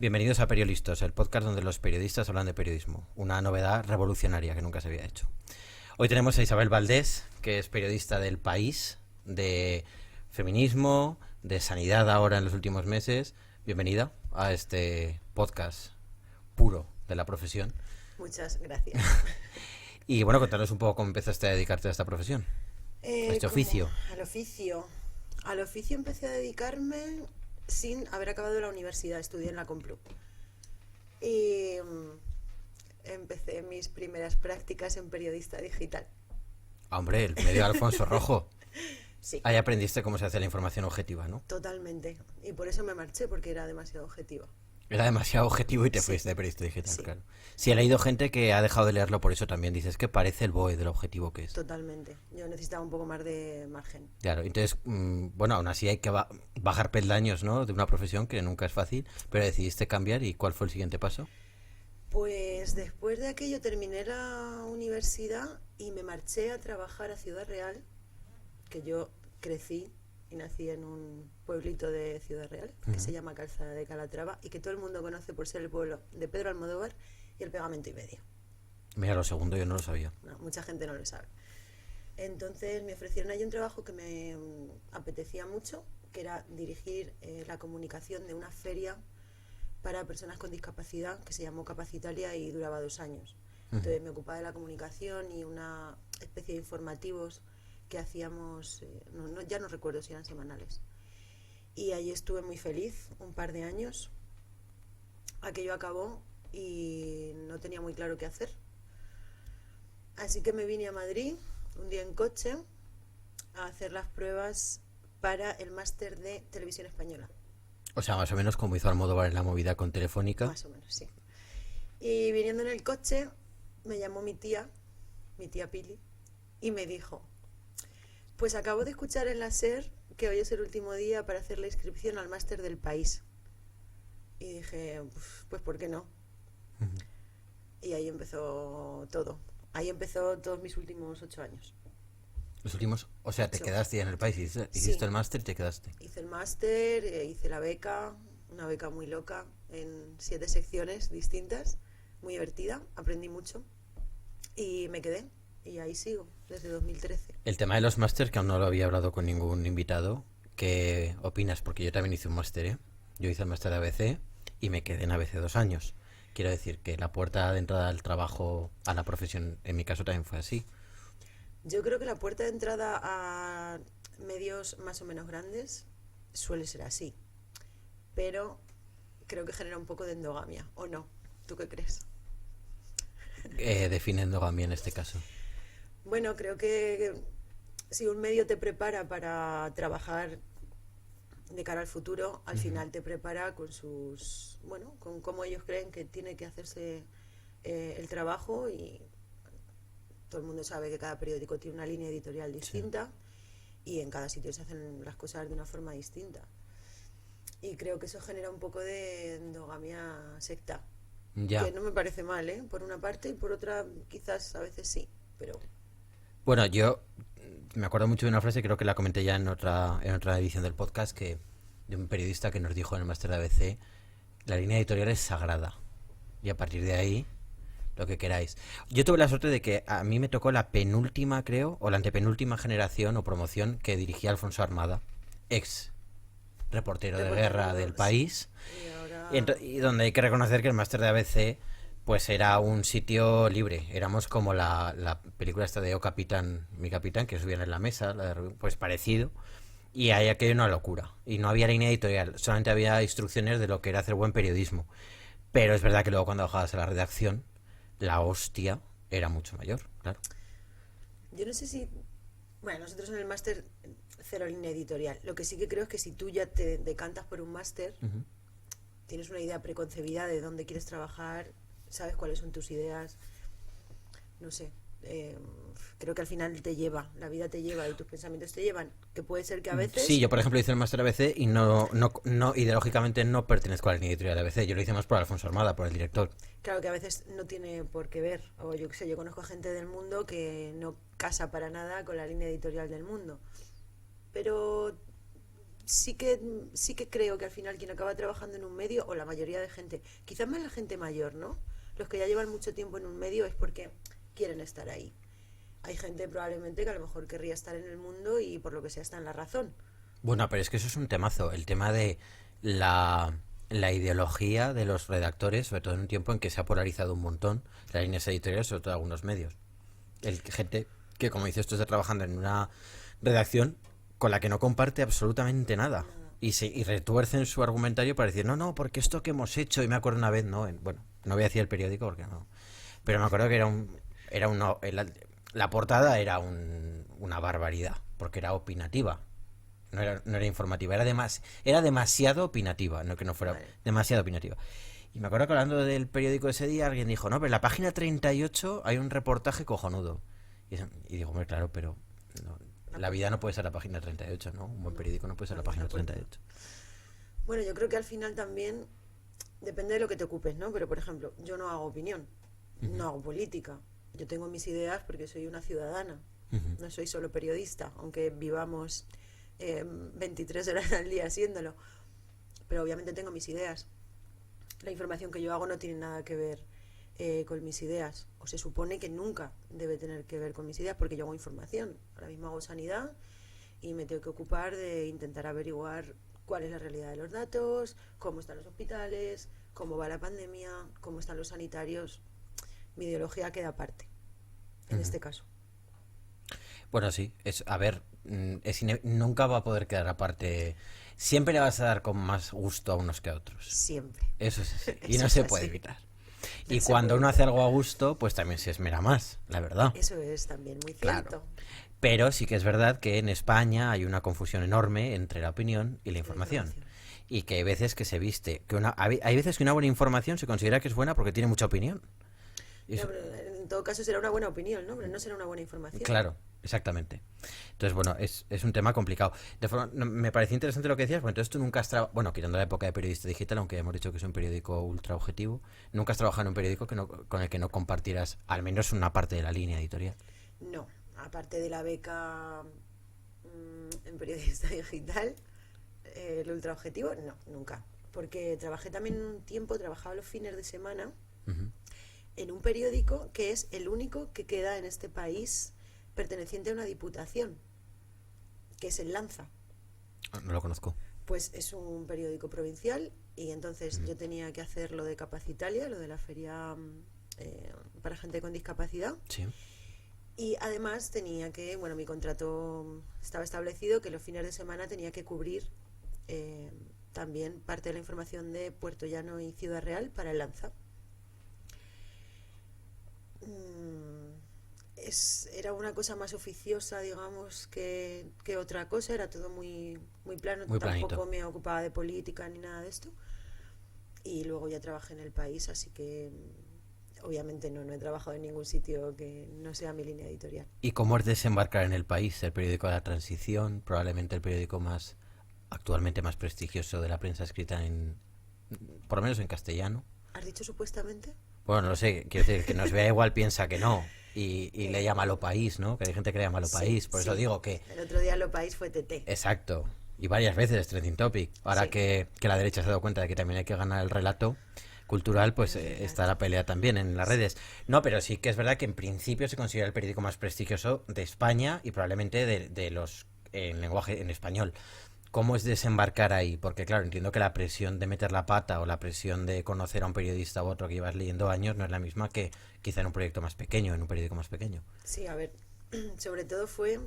Bienvenidos a Periodistas, el podcast donde los periodistas hablan de periodismo, una novedad revolucionaria que nunca se había hecho. Hoy tenemos a Isabel Valdés, que es periodista del País, de feminismo, de sanidad ahora en los últimos meses. Bienvenida a este podcast puro de la profesión. Muchas gracias. Y bueno, contanos un poco cómo empezaste a dedicarte a esta profesión, a este oficio. Al oficio. Al oficio empecé a dedicarme sin haber acabado la universidad, estudié en la Complu. Y empecé mis primeras prácticas en periodista digital. Hombre, el medio de Alfonso Rojo. Sí. Ahí aprendiste cómo se hace la información objetiva, ¿no? Totalmente. Y por eso me marché, porque era demasiado objetiva. Era demasiado objetivo y te Sí. fuiste de periodista digital, Sí. claro. Sí, he leído gente que ha dejado de leerlo por eso también. Dices que parece el BOE del objetivo que es. Totalmente. Yo necesitaba un poco más de margen. Claro, entonces, bueno, aún así hay que bajar peldaños, ¿no? De una profesión que nunca es fácil, pero decidiste cambiar. ¿Y cuál fue el siguiente paso? Pues después de aquello terminé la universidad y me marché a trabajar a Ciudad Real, que yo crecí y nací en un pueblito de Ciudad Real, que se llama Calzada de Calatrava, y que todo el mundo conoce por ser el pueblo de Pedro Almodóvar y el Pegamento y Medio. Mira, lo segundo yo no lo sabía. No, mucha gente no lo sabe. Entonces me ofrecieron ahí un trabajo que me apetecía mucho, que era dirigir la comunicación de una feria para personas con discapacidad que se llamó Capacitalia y duraba 2 años. Entonces me ocupaba de la comunicación y una especie de informativos que hacíamos, ya no recuerdo si eran semanales. Y allí estuve muy feliz, un par de años. Aquello acabó y no tenía muy claro qué hacer. Así que me vine a Madrid un día en coche a hacer las pruebas para el máster de Televisión Española. O sea, más o menos como hizo Almodóvar en la movida con Telefónica. Más o menos, sí. Y viniendo en el coche me llamó mi tía Pili, y me dijo: pues acabo de escuchar en la SER que hoy es el último día para hacer la inscripción al máster del País. Y dije, pues ¿por qué no? Y ahí empezó todo. Ahí empezó todos mis últimos 8 años. Los últimos, o sea, te Sí. quedaste ya en el país, hiciste Sí. el máster y te quedaste. Hice el máster, hice la beca, una beca muy loca, en 7 secciones distintas, muy divertida, aprendí mucho y me quedé. Y ahí sigo, desde 2013. El tema de los másters, que aún no lo había hablado con ningún invitado, ¿qué opinas? Porque yo también hice un máster, ¿eh? Yo hice el máster de ABC y me quedé en ABC 2 años. Quiero decir que la puerta de entrada al trabajo, a la profesión, en mi caso también fue así. Yo creo que la puerta de entrada a medios más o menos grandes suele ser así, pero creo que genera un poco de endogamia, ¿o no? ¿Tú qué crees? Definiendo a mí en este caso. Bueno, creo que si un medio te prepara para trabajar de cara al futuro, al final te prepara con sus, bueno, con cómo ellos creen que tiene que hacerse el trabajo, y todo el mundo sabe que cada periódico tiene una línea editorial distinta, y en cada sitio se hacen las cosas de una forma distinta. Y creo que eso genera un poco de endogamia secta, Ya. que no me parece mal, ¿eh? Por una parte, y por otra quizás a veces sí, pero Bueno, yo me acuerdo mucho de una frase, creo que la comenté ya en otra edición del podcast, que de un periodista que nos dijo en el máster de ABC, la línea editorial es sagrada. Y a partir de ahí, lo que queráis. Yo tuve la suerte de que a mí me tocó la penúltima, creo, o la antepenúltima generación o promoción que dirigía Alfonso Armada, ex reportero de guerra del País, y ahora y donde hay que reconocer que el máster de ABC pues era un sitio libre. Éramos como la película esta de Oh Capitán, mi capitán, que subían en la mesa, pues parecido. Y ahí aquello era una locura. Y no había línea editorial, solamente había instrucciones de lo que era hacer buen periodismo. Pero es verdad que luego cuando bajabas a la redacción, la hostia era mucho mayor, claro. yo no sé si, bueno, nosotros en el máster cero línea editorial. Lo que sí que creo es que si tú ya te decantas por un máster, tienes una idea preconcebida de dónde quieres trabajar, sabes cuáles son tus ideas, no sé. Creo que al final te lleva, la vida te lleva y tus pensamientos te llevan, que puede ser que a veces... Sí, yo por ejemplo hice el máster ABC y no ideológicamente no pertenezco a la línea editorial de ABC. Yo lo hice más por Alfonso Armada, por el director. Claro que a veces no tiene por qué ver, o yo qué sé, yo conozco gente del Mundo que no casa para nada con la línea editorial del Mundo, pero sí que creo que al final quien acaba trabajando en un medio, o la mayoría de gente, quizás más la gente mayor, ¿no? Los que ya llevan mucho tiempo en un medio es porque quieren estar ahí. Hay gente probablemente que a lo mejor querría estar en el mundo y por lo que sea está en la razón. Bueno, pero es que eso es un temazo, el tema de la ideología de los redactores, sobre todo en un tiempo en que se ha polarizado un montón las líneas editoriales, sobre todo algunos medios. Gente que, como dices, tú está trabajando en una redacción con la que no comparte absolutamente nada. Y retuercen su argumentario para decir, no, porque esto que hemos hecho, y me acuerdo una vez, bueno, no voy a decir el periódico porque no, pero me acuerdo que la portada era una barbaridad, porque era opinativa. No era informativa, era demasiado opinativa, no que no fuera, demasiado opinativa. Y me acuerdo que hablando del periódico ese día, alguien dijo, no, pero en la página 38 hay un reportaje cojonudo. Y digo, hombre, claro, pero la vida no puede ser la página 38, ¿no? Un buen periódico no puede ser la página 38. Bueno, yo creo que al final también depende de lo que te ocupes, ¿no? Pero, por ejemplo, yo no hago opinión, no hago política. Yo tengo mis ideas porque soy una ciudadana, no soy solo periodista, aunque vivamos 23 horas al día haciéndolo. Pero obviamente tengo mis ideas. La información que yo hago no tiene nada que ver con mis ideas, o se supone que nunca debe tener que ver con mis ideas, porque yo hago información. Ahora mismo hago sanidad y me tengo que ocupar de intentar averiguar cuál es la realidad de los datos, cómo están los hospitales, cómo va la pandemia, cómo están los sanitarios. Mi ideología queda aparte, en este caso. Bueno, sí, nunca va a poder quedar aparte. Siempre le vas a dar con más gusto a unos que a otros. Siempre. Eso es así. Y no se puede evitar. Y cuando uno hace algo a gusto, pues también se esmera más, la verdad. Eso es también muy cierto. Claro. Pero sí que es verdad que en España hay una confusión enorme entre la opinión y la información. Y que hay veces que se viste, hay veces que una buena información se considera que es buena porque tiene mucha opinión. No, pero en todo caso será una buena opinión, ¿no? Pero no será una buena información. Claro, exactamente. Entonces, bueno, es un tema complicado. Me pareció interesante lo que decías, porque entonces tú nunca has trabajado, bueno, quitando la época de periodista digital, aunque hemos dicho que es un periódico ultra objetivo, nunca has trabajado en un periódico con el que no compartieras al menos una parte de la línea editorial. No, aparte de la beca en periodista digital, el ultra objetivo, no, nunca. Porque trabajé también un tiempo, trabajaba los fines de semana en un periódico que es el único que queda en este país perteneciente a una diputación, que es el Lanza. No lo conozco. Pues es un periódico provincial y entonces yo tenía que hacer lo de Capacitalia, lo de la feria para gente con discapacidad. Sí. Y además tenía que, bueno, mi contrato estaba establecido que los fines de semana tenía que cubrir también parte de la información de Puerto Llano y Ciudad Real para el Lanza. Era una cosa más oficiosa, digamos, que otra cosa. Era todo muy plano. Muy Tampoco planito. me ocupaba de política ni nada de esto. Y luego ya trabajé en El País, así que obviamente no he trabajado en ningún sitio que no sea mi línea editorial. ¿Y cómo es desembarcar en El País? El periódico de la transición, probablemente el periódico actualmente más prestigioso de la prensa escrita por lo menos en castellano. ¿Has dicho supuestamente? Bueno, no lo sé, quiero decir, que nos vea igual piensa que no. Y le llama Lo País, ¿no? Que hay gente que le llama Lo País. Por eso digo que... El otro día Lo País fue TT. Exacto. Y varias veces Trending Topic. Ahora que la derecha se ha dado cuenta de que también hay que ganar el relato cultural, pues está la pelea también en las redes. No, pero sí que es verdad que en principio se considera el periódico más prestigioso de España y probablemente de los en lenguaje en español. ¿Cómo es desembarcar ahí? Porque claro, entiendo que la presión de meter la pata o la presión de conocer a un periodista u otro que llevas leyendo años no es la misma que quizá en un proyecto más pequeño, en un periódico más pequeño. Sí, a ver, sobre todo fue,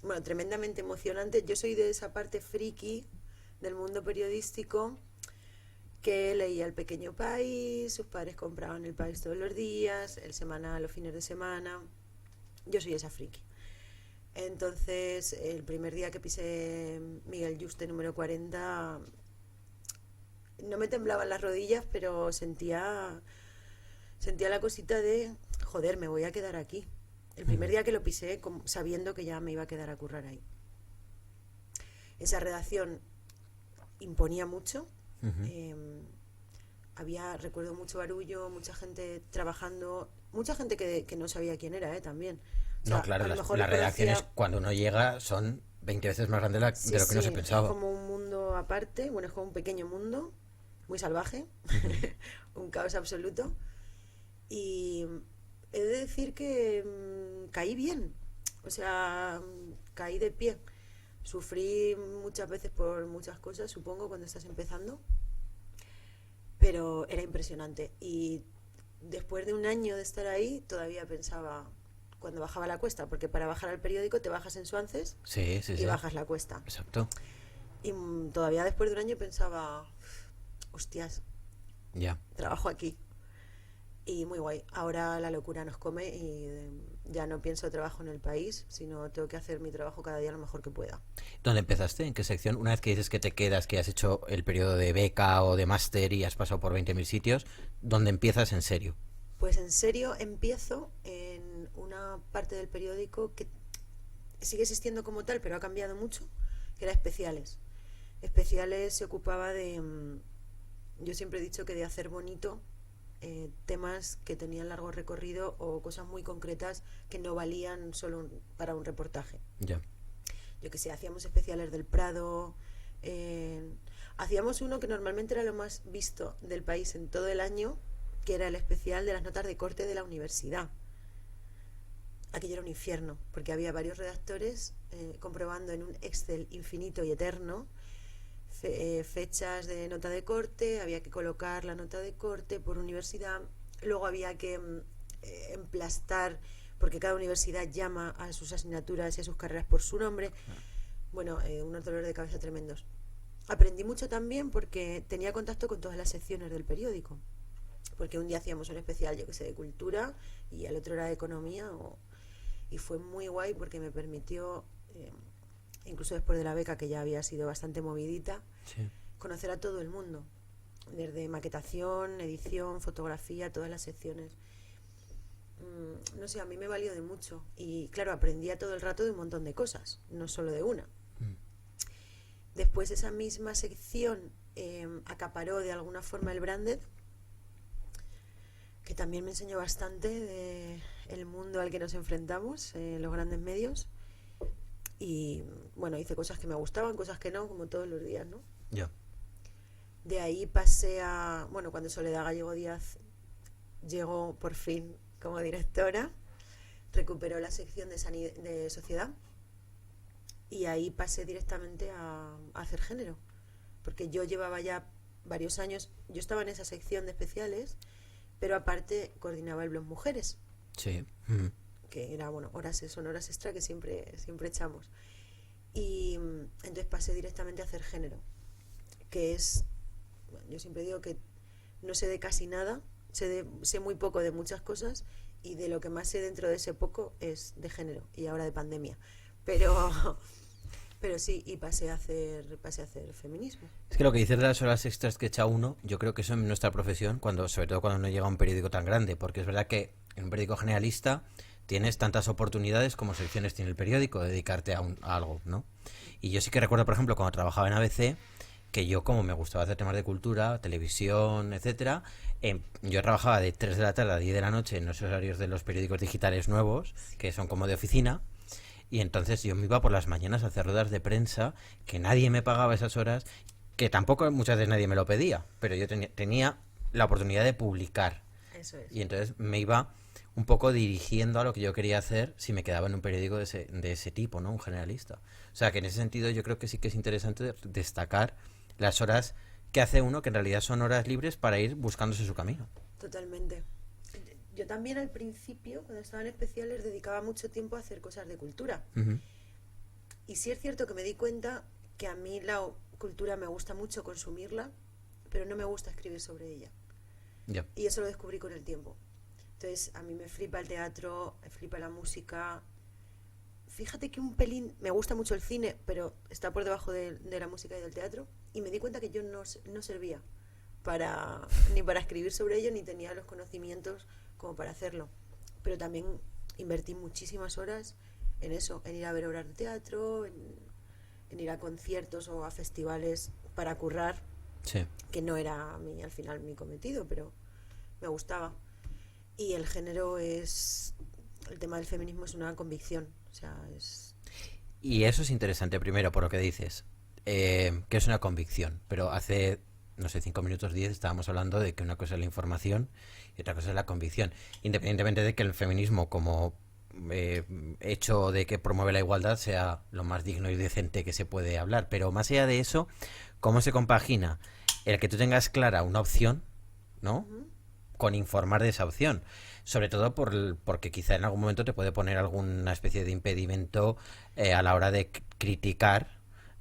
bueno, tremendamente emocionante. Yo soy de esa parte friki del mundo periodístico que leía El Pequeño País, sus padres compraban El País todos los días, el semanal los fines de semana. Yo soy esa friki. Entonces, el primer día que pisé Miguel Yuste número 40, no me temblaban las rodillas, pero sentía la cosita de, joder, me voy a quedar aquí. El primer día que lo pisé, sabiendo que ya me iba a quedar a currar ahí. Esa redacción imponía mucho. Recuerdo mucho barullo, mucha gente trabajando, mucha gente que no sabía quién era, también. O sea, no, claro, a lo mejor las redacciones conocía... cuando uno llega son 20 veces más grande Sí, de lo que no sí, se pensaba. es como un mundo aparte, bueno, es como un pequeño mundo, muy salvaje, un caos absoluto. Y he de decir que caí bien, o sea, caí de pie. Sufrí muchas veces por muchas cosas, supongo, cuando estás empezando, pero era impresionante. Y después de un año de estar ahí, todavía pensaba cuando bajaba la cuesta, porque para bajar al periódico te bajas en Suances Sí, sí, y sí. bajas la cuesta. Exacto. Y todavía después de un año pensaba, hostias, Ya. trabajo aquí. Y muy guay. Ahora la locura nos come y ya no pienso trabajo en el país, sino tengo que hacer mi trabajo cada día lo mejor que pueda. ¿Dónde empezaste? ¿En qué sección? Una vez que dices que te quedas, que has hecho el periodo de beca o de máster y has pasado por 20.000 sitios, ¿dónde empiezas en serio? Pues en serio empiezo en una parte del periódico que sigue existiendo como tal, pero ha cambiado mucho, que era Especiales. Especiales se ocupaba de, yo siempre he dicho que de hacer bonito temas que tenían largo recorrido o cosas muy concretas que no valían solo para un reportaje. Ya. Yo que sé, hacíamos especiales del Prado, eh, hacíamos uno que normalmente era lo más visto del país en todo el año, que era el especial de las notas de corte de la universidad. Aquello era un infierno, porque había varios redactores comprobando en un Excel infinito y eterno fechas de nota de corte, había que colocar la nota de corte por universidad, luego había que emplastar, porque cada universidad llama a sus asignaturas y a sus carreras por su nombre. Bueno, unos dolores de cabeza tremendos. Aprendí mucho también porque tenía contacto con todas las secciones del periódico, porque un día hacíamos un especial, yo que sé, de cultura y al otro era de economía, y fue muy guay porque me permitió, incluso después de la beca, que ya había sido bastante movidita, Sí. conocer a todo el mundo, desde maquetación, edición, fotografía, todas las secciones. No sé, a mí me valió de mucho y claro, aprendía todo el rato de un montón de cosas, no solo de una. Después esa misma sección acaparó de alguna forma el branded, que también me enseñó bastante de el mundo al que nos enfrentamos, los grandes medios. Y bueno, hice cosas que me gustaban, cosas que no, como todos los días, ¿no? Ya. De ahí pasé a, bueno, cuando Soledad Gallego Díaz llegó por fin como directora, recuperó la sección de sociedad y ahí pasé directamente a hacer género, porque yo llevaba ya varios años, yo estaba en esa sección de especiales, pero aparte coordinaba el blog Mujeres, Sí. que era, bueno, son horas extra que siempre echamos. Y entonces pasé directamente a hacer género, que es, bueno, yo siempre digo que no sé de casi nada, sé muy poco de muchas cosas y de lo que más sé dentro de ese poco es de género y ahora de pandemia. Pero pero sí, y pasé a hacer feminismo. Es que lo que dices de las horas extras que echa uno, yo creo que eso en nuestra profesión, sobre todo cuando no llega a un periódico tan grande, porque es verdad que en un periódico generalista tienes tantas oportunidades como secciones tiene el periódico de dedicarte a algo, ¿no? Y yo sí que recuerdo, por ejemplo, cuando trabajaba en ABC, que yo, como me gustaba hacer temas de cultura, televisión, etcétera, yo trabajaba de 3 de la tarde a 10 de la noche en los horarios de los periódicos digitales nuevos, que son como de oficina, y entonces yo me iba por las mañanas a hacer ruedas de prensa, que nadie me pagaba esas horas, que tampoco muchas veces nadie me lo pedía, pero yo tenía la oportunidad de publicar. Eso es. Y entonces me iba un poco dirigiendo a lo que yo quería hacer si me quedaba en un periódico de ese tipo, ¿no? Un generalista. O sea, que en ese sentido yo creo que sí que es interesante destacar las horas que hace uno, que en realidad son horas libres para ir buscándose su camino. Totalmente. Yo también al principio, cuando estaba en especiales, dedicaba mucho tiempo a hacer cosas de cultura. Uh-huh. Y sí es cierto que me di cuenta que a mí la cultura me gusta mucho consumirla, pero no me gusta escribir sobre ella. Yeah. Y eso lo descubrí con el tiempo. Entonces, a mí me flipa el teatro, me flipa la música. Fíjate que un pelín, me gusta mucho el cine, pero está por debajo de la música y del teatro. Y me di cuenta que yo no servía ni para escribir sobre ello, ni tenía los conocimientos como para hacerlo. Pero también invertí muchísimas horas en eso, en ir a ver obras de teatro, en ir a conciertos o a festivales para currar, Sí. que no era al final mi cometido, pero me gustaba. Y el tema del feminismo es una convicción, o sea, es... Y eso es interesante, primero, por lo que dices, que es una convicción. Pero hace, no sé, 5 minutos, 10, estábamos hablando de que una cosa es la información y otra cosa es la convicción. Independientemente de que el feminismo, como eh, hecho de que promueve la igualdad, sea lo más digno y decente que se puede hablar. Pero más allá de eso, ¿cómo se compagina el que tú tengas clara una opción, ¿no? Ujú. Con informar de esa opción. Sobre todo porque quizá en algún momento te puede poner alguna especie de impedimento a la hora de criticar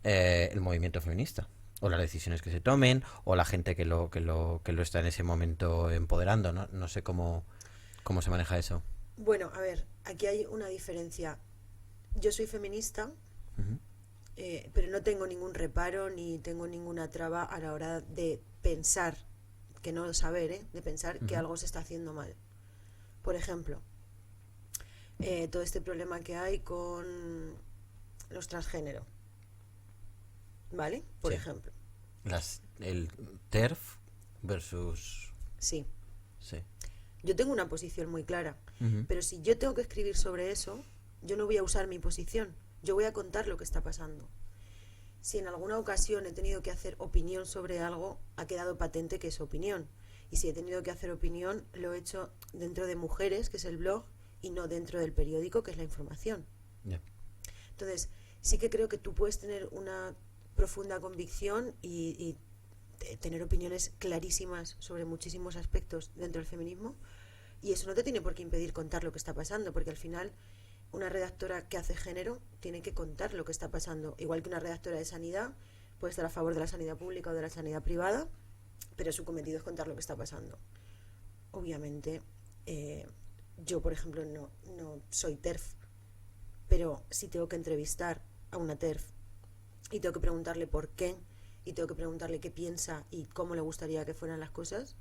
el movimiento feminista. O las decisiones que se tomen, o la gente que lo está en ese momento empoderando, ¿no? No sé cómo se maneja eso. Bueno, a ver, aquí hay una diferencia. Yo soy feminista, Ujú. pero no tengo ningún reparo ni tengo ninguna traba a la hora de pensar, que no saber, de pensar que Ujú. algo se está haciendo mal. Por ejemplo, todo este problema que hay con los transgénero, ¿vale? Por Sí. ejemplo, El TERF versus... sí. Sí. Yo tengo una posición muy clara, Ujú. pero si yo tengo que escribir sobre eso, yo no voy a usar mi posición, yo voy a contar lo que está pasando. Si en alguna ocasión he tenido que hacer opinión sobre algo, ha quedado patente que es opinión. Y si he tenido que hacer opinión, lo he hecho dentro de Mujeres, que es el blog, y no dentro del periódico, que es la información. Ya. Entonces, sí que creo que tú puedes tener una profunda convicción y tener opiniones clarísimas sobre muchísimos aspectos dentro del feminismo, y eso no te tiene por qué impedir contar lo que está pasando, porque al final una redactora que hace género tiene que contar lo que está pasando, igual que una redactora de sanidad puede estar a favor de la sanidad pública o de la sanidad privada, pero su cometido es contar lo que está pasando. Obviamente, eh, yo, por ejemplo, no soy TERF, pero si tengo que entrevistar a una TERF y tengo que preguntarle por qué y tengo que preguntarle qué piensa y cómo le gustaría que fueran las cosas,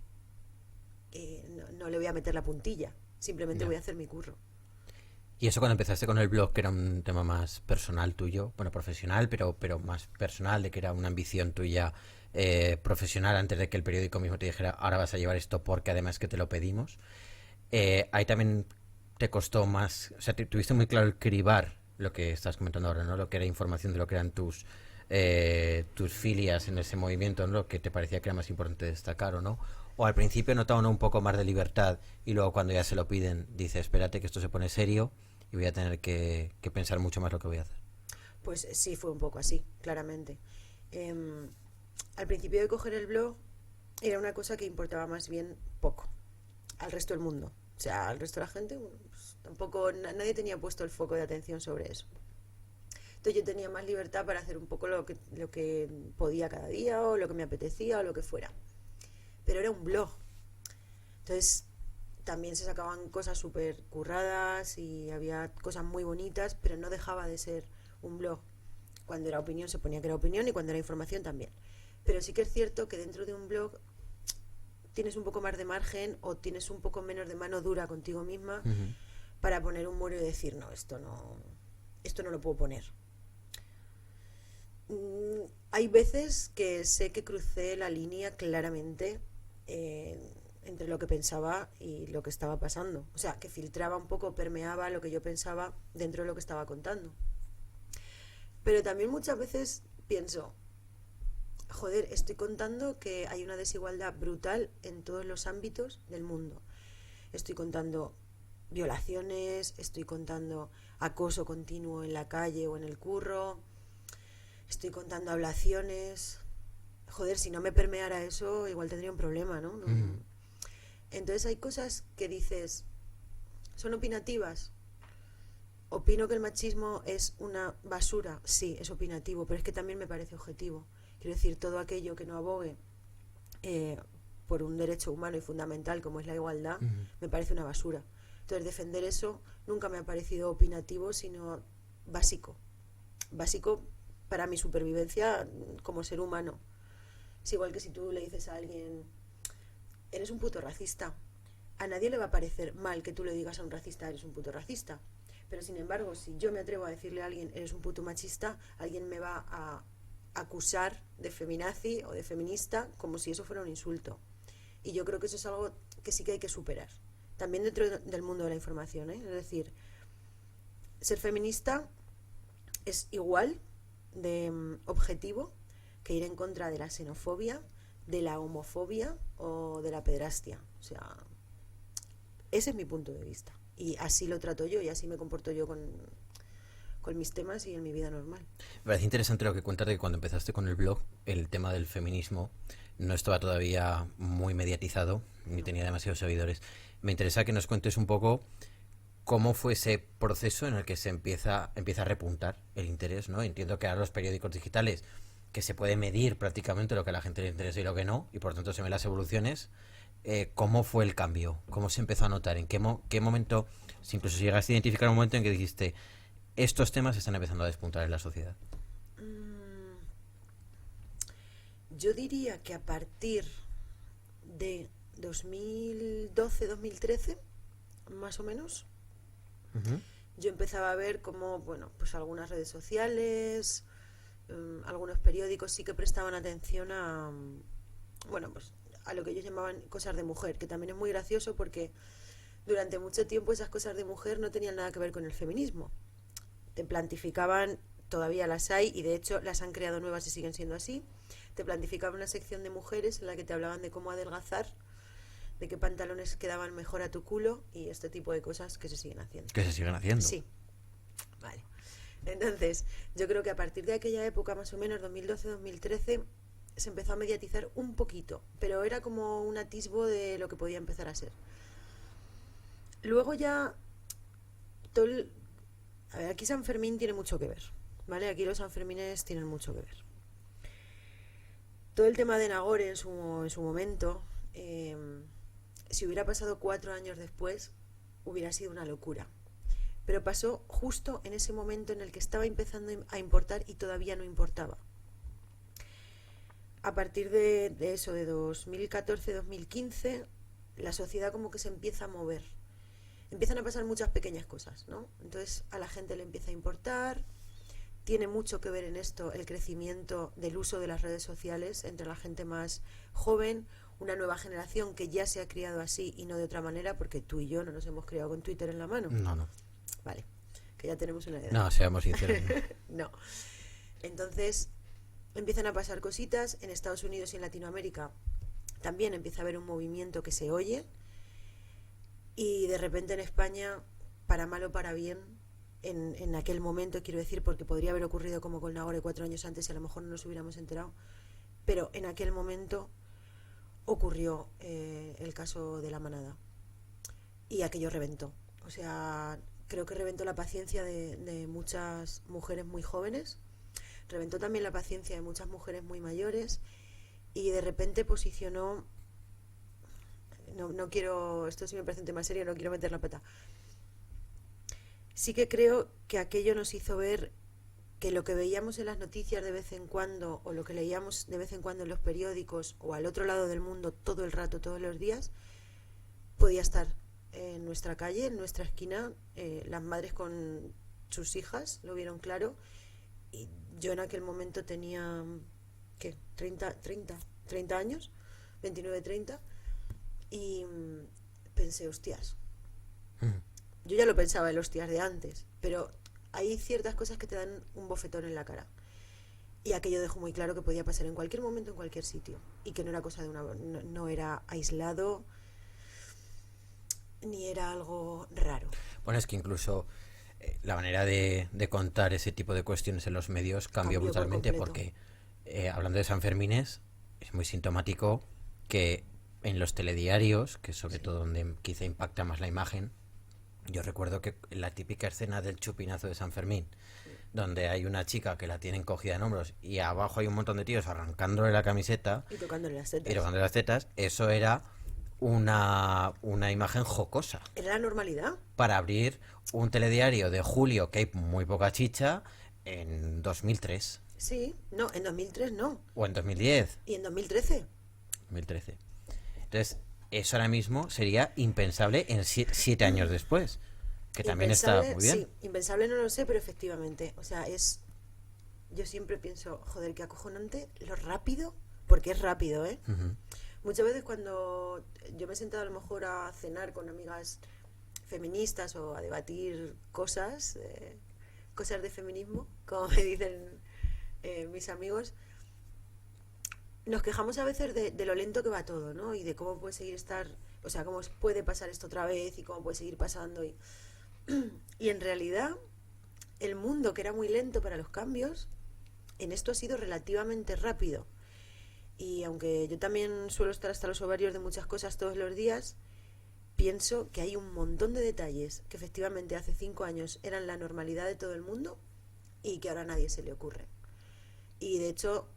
no le voy a meter la puntilla, simplemente Ya. voy a hacer mi curro. Y eso cuando empezaste con el blog, que era un tema más personal tuyo, bueno, profesional, pero más personal, de que era una ambición tuya profesional, antes de que el periódico mismo te dijera, ahora vas a llevar esto porque además que te lo pedimos. Ahí también te costó más, o sea, tuviste muy claro el cribar lo que estás comentando ahora, ¿no? Lo que era información de lo que eran tus filias en ese movimiento, ¿no? Lo que te parecía que era más importante destacar o no. O al principio notaba uno un poco más de libertad y luego cuando ya se lo piden dice, espérate que esto se pone serio y voy a tener que pensar mucho más lo que voy a hacer. Pues sí, fue un poco así, claramente. Em, Al principio de coger el blog era una cosa que importaba más bien poco al resto del mundo. O sea, al resto de la gente, bueno, pues, tampoco nadie tenía puesto el foco de atención sobre eso. Entonces yo tenía más libertad para hacer un poco lo que podía cada día o lo que me apetecía o lo que fuera. Pero era un blog. Entonces también se sacaban cosas súper curradas y había cosas muy bonitas, pero no dejaba de ser un blog. Cuando era opinión se ponía que era opinión y cuando era información también. Pero sí que es cierto que dentro de un blog tienes un poco más de margen o tienes un poco menos de mano dura contigo misma Ujú. para poner un muro y decir, no, esto no lo puedo poner. Hay veces que sé que crucé la línea claramente eh, entre lo que pensaba y lo que estaba pasando. O sea, que filtraba un poco, permeaba lo que yo pensaba dentro de lo que estaba contando. Pero también muchas veces pienso, joder, estoy contando que hay una desigualdad brutal en todos los ámbitos del mundo. Estoy contando violaciones, estoy contando acoso continuo en la calle o en el curro, estoy contando ablaciones. Joder, si no me permeara eso, igual tendría un problema, ¿no? Ujú. Entonces hay cosas que dices, son opinativas. Opino que el machismo es una basura. Sí, es opinativo, pero es que también me parece objetivo. Quiero decir, todo aquello que no abogue eh, por un derecho humano y fundamental como es la igualdad, Ujú. me parece una basura. Entonces defender eso nunca me ha parecido opinativo, sino básico. Básico para mi supervivencia como ser humano. Es igual que si tú le dices a alguien, eres un puto racista. A nadie le va a parecer mal que tú le digas a un racista, eres un puto racista. Pero sin embargo, si yo me atrevo a decirle a alguien, eres un puto machista, alguien me va a acusar de feminazi o de feminista como si eso fuera un insulto. Y yo creo que eso es algo que sí que hay que superar. También dentro del mundo de la información, ¿eh? Es decir, ser feminista es igual de objetivo que ir en contra de la xenofobia, de la homofobia o de la pederastia. O sea, ese es mi punto de vista. Y así lo trato yo y así me comporto yo con mis temas y en mi vida normal. Me parece interesante lo que cuentas de que cuando empezaste con el blog, el tema del feminismo no estaba todavía muy mediatizado, ni tenía demasiados seguidores. Me interesa que nos cuentes un poco cómo fue ese proceso en el que se empieza a repuntar el interés, ¿no? Entiendo que ahora los periódicos digitales, que se puede medir prácticamente lo que a la gente le interesa y lo que no, y por tanto se ven las evoluciones. ¿Cómo fue el cambio? ¿Cómo se empezó a notar? ¿En qué momento, si incluso si llegaste a identificar un momento en que dijiste, estos temas están empezando a despuntar en la sociedad? Yo diría que a partir de 2012-2013, más o menos, yo empezaba a ver cómo, bueno, pues algunas redes sociales, algunos periódicos sí que prestaban atención a, bueno, pues a lo que ellos llamaban cosas de mujer, que también es muy gracioso porque durante mucho tiempo esas cosas de mujer no tenían nada que ver con el feminismo. Te plantificaban, todavía las hay y de hecho las han creado nuevas y siguen siendo así, te plantificaban una sección de mujeres en la que te hablaban de cómo adelgazar, de qué pantalones quedaban mejor a tu culo y este tipo de cosas que se siguen haciendo. ¿Que se siguen haciendo? Sí. Vale. Entonces, yo creo que a partir de aquella época, más o menos, 2012-2013, se empezó a mediatizar un poquito, pero era como un atisbo de lo que podía empezar a ser. Luego ya, a ver, aquí San Fermín tiene mucho que ver, ¿vale? Aquí los Sanfermines tienen mucho que ver. Todo el tema de Nagore en su momento, si hubiera pasado 4 años después, hubiera sido una locura. Pero pasó justo en ese momento en el que estaba empezando a importar y todavía no importaba. A partir de eso, de 2014-2015, la sociedad como que se empieza a mover. Empiezan a pasar muchas pequeñas cosas, ¿no? Entonces a la gente le empieza a importar. Tiene mucho que ver en esto el crecimiento del uso de las redes sociales entre la gente más joven, una nueva generación que ya se ha criado así y no de otra manera, porque tú y yo no nos hemos criado con Twitter en la mano. No. Vale, que ya tenemos una edad. No, seamos sinceros. No. Entonces empiezan a pasar cositas en Estados Unidos y en Latinoamérica. También empieza a haber un movimiento que se oye y de repente en España, para mal o para bien, en aquel momento, quiero decir, porque podría haber ocurrido como con Nagore 4 años antes y a lo mejor no nos hubiéramos enterado, pero en aquel momento ocurrió el caso de La Manada y aquello reventó. O sea, creo que reventó la paciencia de muchas mujeres muy jóvenes, reventó también la paciencia de muchas mujeres muy mayores y de repente posicionó, no quiero, esto sí me parece un tema serio, no quiero meter la pata. Sí que creo que aquello nos hizo ver que lo que veíamos en las noticias de vez en cuando o lo que leíamos de vez en cuando en los periódicos o al otro lado del mundo todo el rato, todos los días, podía estar en nuestra calle, en nuestra esquina. Las madres con sus hijas lo vieron claro y yo en aquel momento tenía, ¿qué? 30 años, 29, 30 y pensé, hostias. Yo ya lo pensaba en los hostias de antes, pero hay ciertas cosas que te dan un bofetón en la cara. Y aquello dejó muy claro que podía pasar en cualquier momento, en cualquier sitio. Y que no era cosa de no era aislado, ni era algo raro. Bueno, es que incluso la manera de contar ese tipo de cuestiones en los medios cambió brutalmente porque, hablando de Sanfermines, es muy sintomático que en los telediarios, que es sobre todo donde quizá impacta más la imagen, yo recuerdo que la típica escena del chupinazo de San Fermín, donde hay una chica que la tienen cogida en hombros y abajo hay un montón de tíos arrancándole la camiseta y tocándole las tetas, eso era una imagen jocosa. Era la normalidad. Para abrir un telediario de julio, que hay muy poca chicha, en 2003. Sí, no, en 2003 no. O en 2010. Y en 2013. 2013. Entonces, eso ahora mismo sería impensable en 7 años después. Que también está muy bien. Sí, impensable no lo sé, pero efectivamente. O sea, yo siempre pienso, joder, qué acojonante, lo rápido, porque es rápido, ¿eh? Uh-huh. Muchas veces cuando yo me he sentado a lo mejor a cenar con amigas feministas o a debatir cosas, cosas de feminismo, como me dicen mis amigos, nos quejamos a veces de lo lento que va todo, ¿no? Y de cómo puede seguir o sea, cómo puede pasar esto otra vez y cómo puede seguir pasando. Y en realidad, el mundo, que era muy lento para los cambios, en esto ha sido relativamente rápido. Y aunque yo también suelo estar hasta los ovarios de muchas cosas todos los días, pienso que hay un montón de detalles que efectivamente hace 5 años eran la normalidad de todo el mundo y que ahora a nadie se le ocurre. Y de hecho,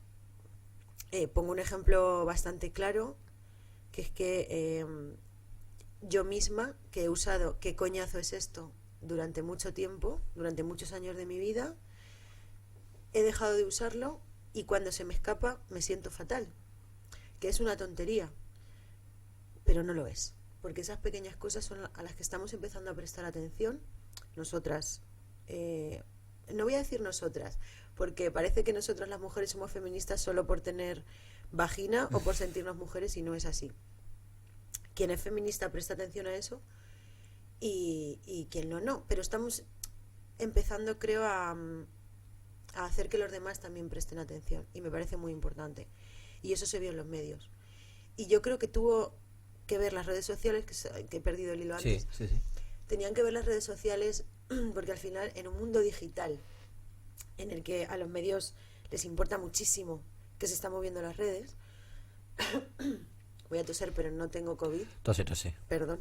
pongo un ejemplo bastante claro, que es que yo misma, que he usado ¿qué coñazo es esto? Durante mucho tiempo, durante muchos años de mi vida, he dejado de usarlo y cuando se me escapa me siento fatal, que es una tontería, pero no lo es, porque esas pequeñas cosas son a las que estamos empezando a prestar atención nosotras. No voy a decir nosotras, porque parece que nosotras las mujeres somos feministas solo por tener vagina o por sentirnos mujeres, y no es así. Quien es feminista presta atención a eso y quien no. Pero estamos empezando, creo, a hacer que los demás también presten atención, y me parece muy importante. Y eso se vio en los medios. Y yo creo que tuvo que ver las redes sociales, que he perdido el hilo antes. Sí. Tenían que ver las redes sociales porque al final, en un mundo digital en el que a los medios les importa muchísimo que se están moviendo las redes, voy a toser, pero no tengo COVID. Tose. Perdón.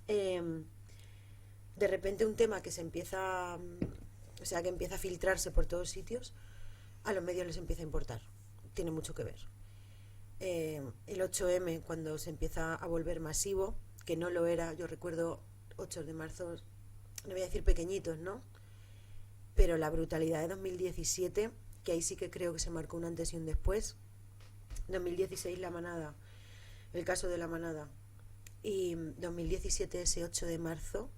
De repente un tema que se empieza, o sea, que empieza a filtrarse por todos sitios, a los medios les empieza a importar. Tiene mucho que ver. El 8M, cuando se empieza a volver masivo, que no lo era, yo recuerdo 8 de marzo, no voy a decir pequeñitos, ¿no? Pero la brutalidad de 2017, que ahí sí que creo que se marcó un antes y un después. 2016 la manada, el caso de la manada, y 2017 ese 8 de marzo,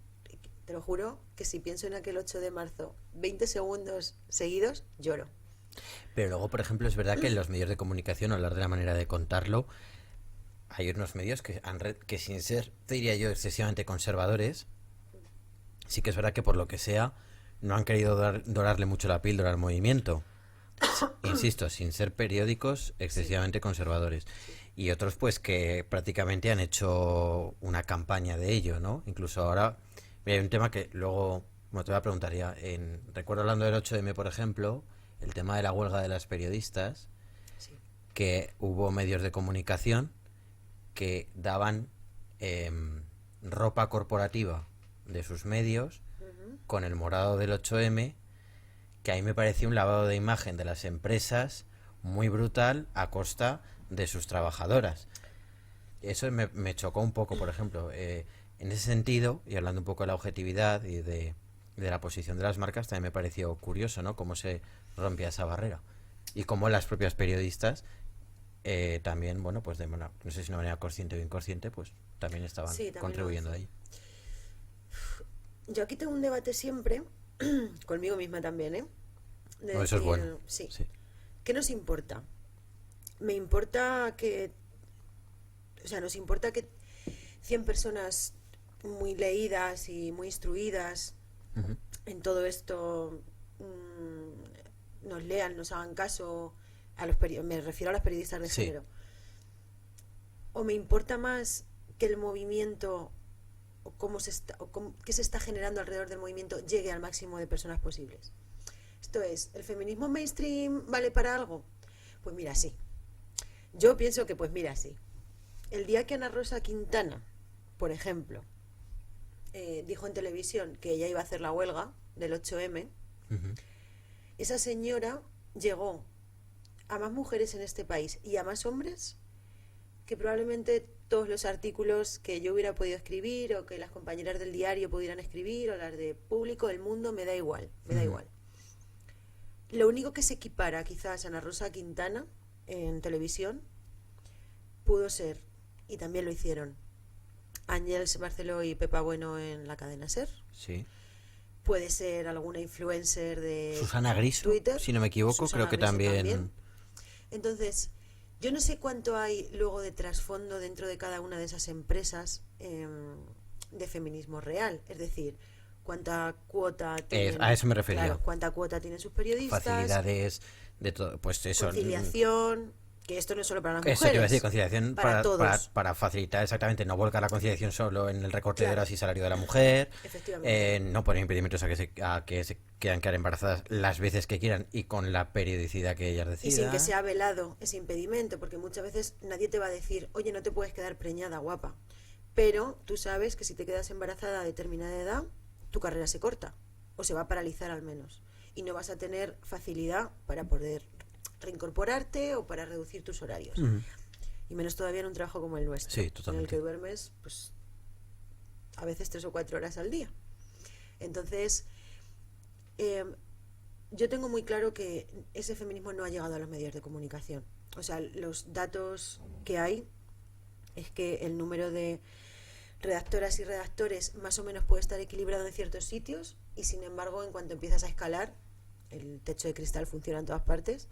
te lo juro que si pienso en aquel 8 de marzo 20 segundos seguidos, lloro. Pero luego, por ejemplo, es verdad que en los medios de comunicación, al hablar de la manera de contarlo, hay unos medios que sin ser, te diría yo, excesivamente conservadores, sí que es verdad que por lo que sea no han querido dorarle mucho la píldora al movimiento. Insisto, sin ser periódicos excesivamente conservadores. Y otros pues que prácticamente han hecho una campaña de ello, ¿no? Incluso ahora, mira, hay un tema que luego, bueno, te voy a preguntar ya. Recuerdo hablando del 8M, por ejemplo, el tema de la huelga de las periodistas, Sí. que hubo medios de comunicación que daban ropa corporativa de sus medios con el morado del 8M, que a mí me pareció un lavado de imagen de las empresas muy brutal a costa de sus trabajadoras. Eso me chocó un poco, por ejemplo. En ese sentido, y hablando un poco de la objetividad y de la posición de las marcas, también me pareció curioso, ¿no? Cómo se rompía esa barrera. Y cómo las propias periodistas también, bueno, pues no sé si de manera consciente o inconsciente, pues también estaban también contribuyendo a ello. Yo aquí tengo un debate siempre, conmigo misma también, ¿eh? No, eso es bueno. Sí. ¿Qué nos importa? Me importa que... O sea, nos importa que 100 personas muy leídas y muy instruidas en todo esto nos lean, nos hagan caso, me refiero a las periodistas de género. O me importa más que el movimiento o qué se está generando alrededor del movimiento llegue al máximo de personas posibles. Esto es, ¿el feminismo mainstream vale para algo? Pues mira, sí. Yo pienso que pues mira, sí. El día que Ana Rosa Quintana, por ejemplo, dijo en televisión que ella iba a hacer la huelga del 8M, esa señora llegó a más mujeres en este país y a más hombres que probablemente todos los artículos que yo hubiera podido escribir o que las compañeras del diario pudieran escribir o las de Público, El Mundo, me da igual. Lo único que se equipara quizás a Ana Rosa Quintana en televisión pudo ser, y también lo hicieron, Ángels Barceló y Pepa Bueno en la cadena SER. Sí. Puede ser alguna influencer de Susana Griso, Twitter, si no me equivoco, Susana creo que Griso también. Entonces, yo no sé cuánto hay luego de trasfondo dentro de cada una de esas empresas de feminismo real. Es decir, cuánta cuota tienen, A eso me refería. claro, cuánta cuota tienen sus periodistas, Facilidades de todo, pues eso. conciliación, que esto no es solo para las Eso te iba a mujeres, decir, conciliación para todos. para facilitar exactamente, no volcar la conciliación solo en el recorte de Claro. horas y salario de la mujer, Efectivamente. no poner impedimentos a que se quieran quedar embarazadas las veces que quieran y con la periodicidad que ellas Y sin decidan. que sea velado ese impedimento, porque muchas veces nadie te va a decir, oye, no te puedes quedar preñada, guapa. Pero tú sabes que si te quedas embarazada a determinada edad, tu carrera se corta, o se va a paralizar al menos. Y no vas a tener facilidad para poder reincorporarte o para reducir tus horarios. Ujú. Y menos todavía en un trabajo como el nuestro, Sí, en el totalmente. que duermes, pues, a veces 3 o 4 horas al día. Entonces, yo tengo muy claro que ese feminismo no ha llegado a los medios de comunicación. O sea, los datos que hay es que el número de redactoras y redactores más o menos puede estar equilibrado en ciertos sitios y sin embargo en cuanto empiezas a escalar, el techo de cristal funciona en todas partes.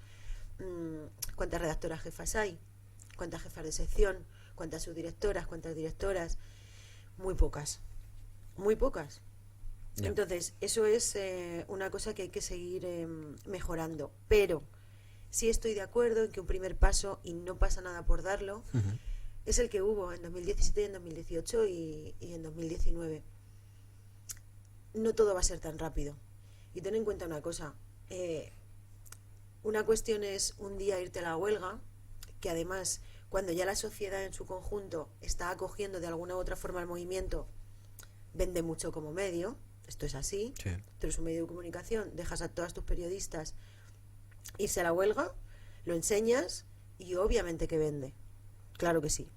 ¿Cuántas redactoras jefas hay? ¿Cuántas jefas de sección? ¿Cuántas subdirectoras? ¿Cuántas directoras? Muy pocas. Muy pocas. Ya. Entonces, eso es una cosa que hay que seguir mejorando. Pero sí estoy de acuerdo en que un primer paso, y no pasa nada por darlo, Ujú. es el que hubo en 2017, en 2018 y en 2019. No todo va a ser tan rápido. Y ten en cuenta una cosa. Una cuestión es un día irte a la huelga, que además, cuando ya la sociedad en su conjunto está acogiendo de alguna u otra forma el movimiento, vende mucho como medio. Esto es así. Sí. Tú eres un medio de comunicación, dejas a todas tus periodistas irse a la huelga, lo enseñas y obviamente que vende. Claro que sí.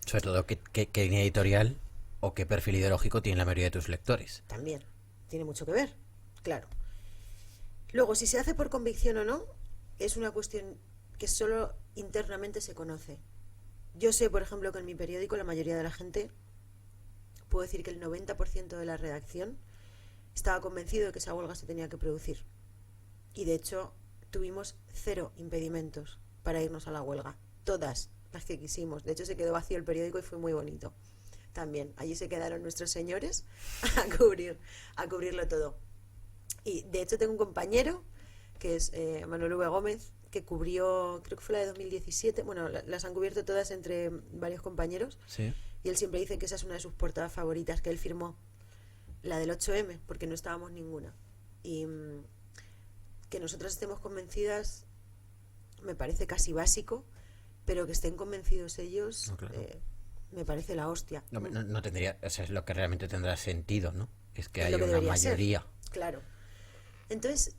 Sobre todo, ¿qué línea editorial o qué perfil ideológico tiene la mayoría de tus lectores? También. Tiene mucho que ver. Claro. Luego, si se hace por convicción o no, es una cuestión que solo internamente se conoce. Yo sé, por ejemplo, que en mi periódico la mayoría de la gente, puedo decir que el 90% de la redacción estaba convencido de que esa huelga se tenía que producir. Y de hecho, tuvimos 0 impedimentos para irnos a la huelga. Todas las que quisimos. De hecho, se quedó vacío el periódico y fue muy bonito. También, allí se quedaron nuestros señores a cubrirlo todo. Y de hecho tengo un compañero, que es Manuel V. Gómez, que cubrió, creo que fue la de 2017, bueno, las han cubierto todas entre varios compañeros, Sí. y él siempre dice que esa es una de sus portadas favoritas, que él firmó, la del 8M, porque no estábamos ninguna. Y que nosotras estemos convencidas me parece casi básico, pero que estén convencidos ellos, No, claro. me parece la hostia. No tendría, o sea, es lo que realmente tendrá sentido, ¿no? Es que Es hay lo que una debería ser. mayoría. Claro. Entonces,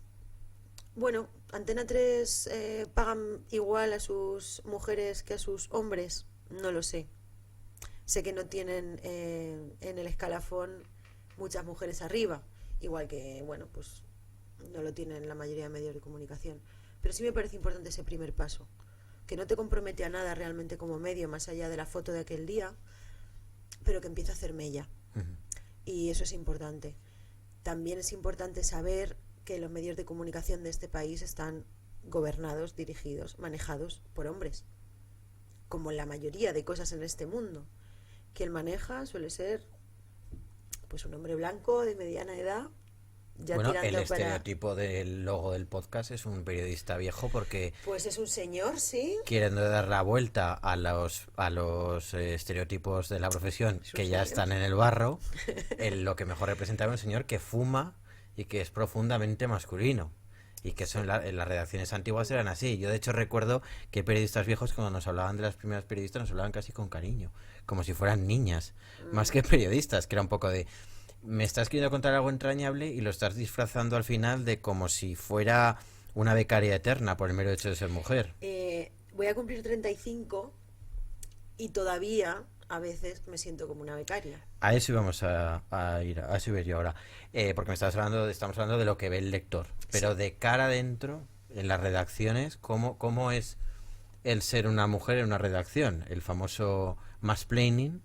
bueno, Antena 3 pagan igual a sus mujeres que a sus hombres, no lo sé. Sé que no tienen en el escalafón muchas mujeres arriba, igual que, bueno, pues no lo tienen la mayoría de medios de comunicación. Pero sí me parece importante ese primer paso, que no te compromete a nada realmente como medio, más allá de la foto de aquel día, pero que empieza a hacer mella. Ujú. Y eso es importante. También es importante saber que los medios de comunicación de este país están gobernados, dirigidos, manejados por hombres, como la mayoría de cosas en este mundo. Quien maneja suele ser pues un hombre blanco de mediana edad, ya Bueno, tirando el para... estereotipo del logo del podcast es un periodista viejo porque Pues es un señor, sí. quieren dar la vuelta a los estereotipos de la profesión Es un que ya señor. están en el barro. Lo que mejor representa es un señor que fuma y que es profundamente masculino. Y que son en las redacciones antiguas eran así. Yo de hecho recuerdo que periodistas viejos cuando nos hablaban de las primeras periodistas nos hablaban casi con cariño, como si fueran niñas, más que periodistas, que era un poco de... Me estás queriendo contar algo entrañable y lo estás disfrazando al final de como si fuera una becaria eterna por el mero hecho de ser mujer. Voy a cumplir 35 y todavía a veces me siento como una becaria. A eso íbamos a ir, a eso iba yo ahora. Porque estamos hablando de lo que ve el lector. Pero Sí. de cara adentro, en las redacciones, ¿cómo es el ser una mujer en una redacción? El famoso mansplaining.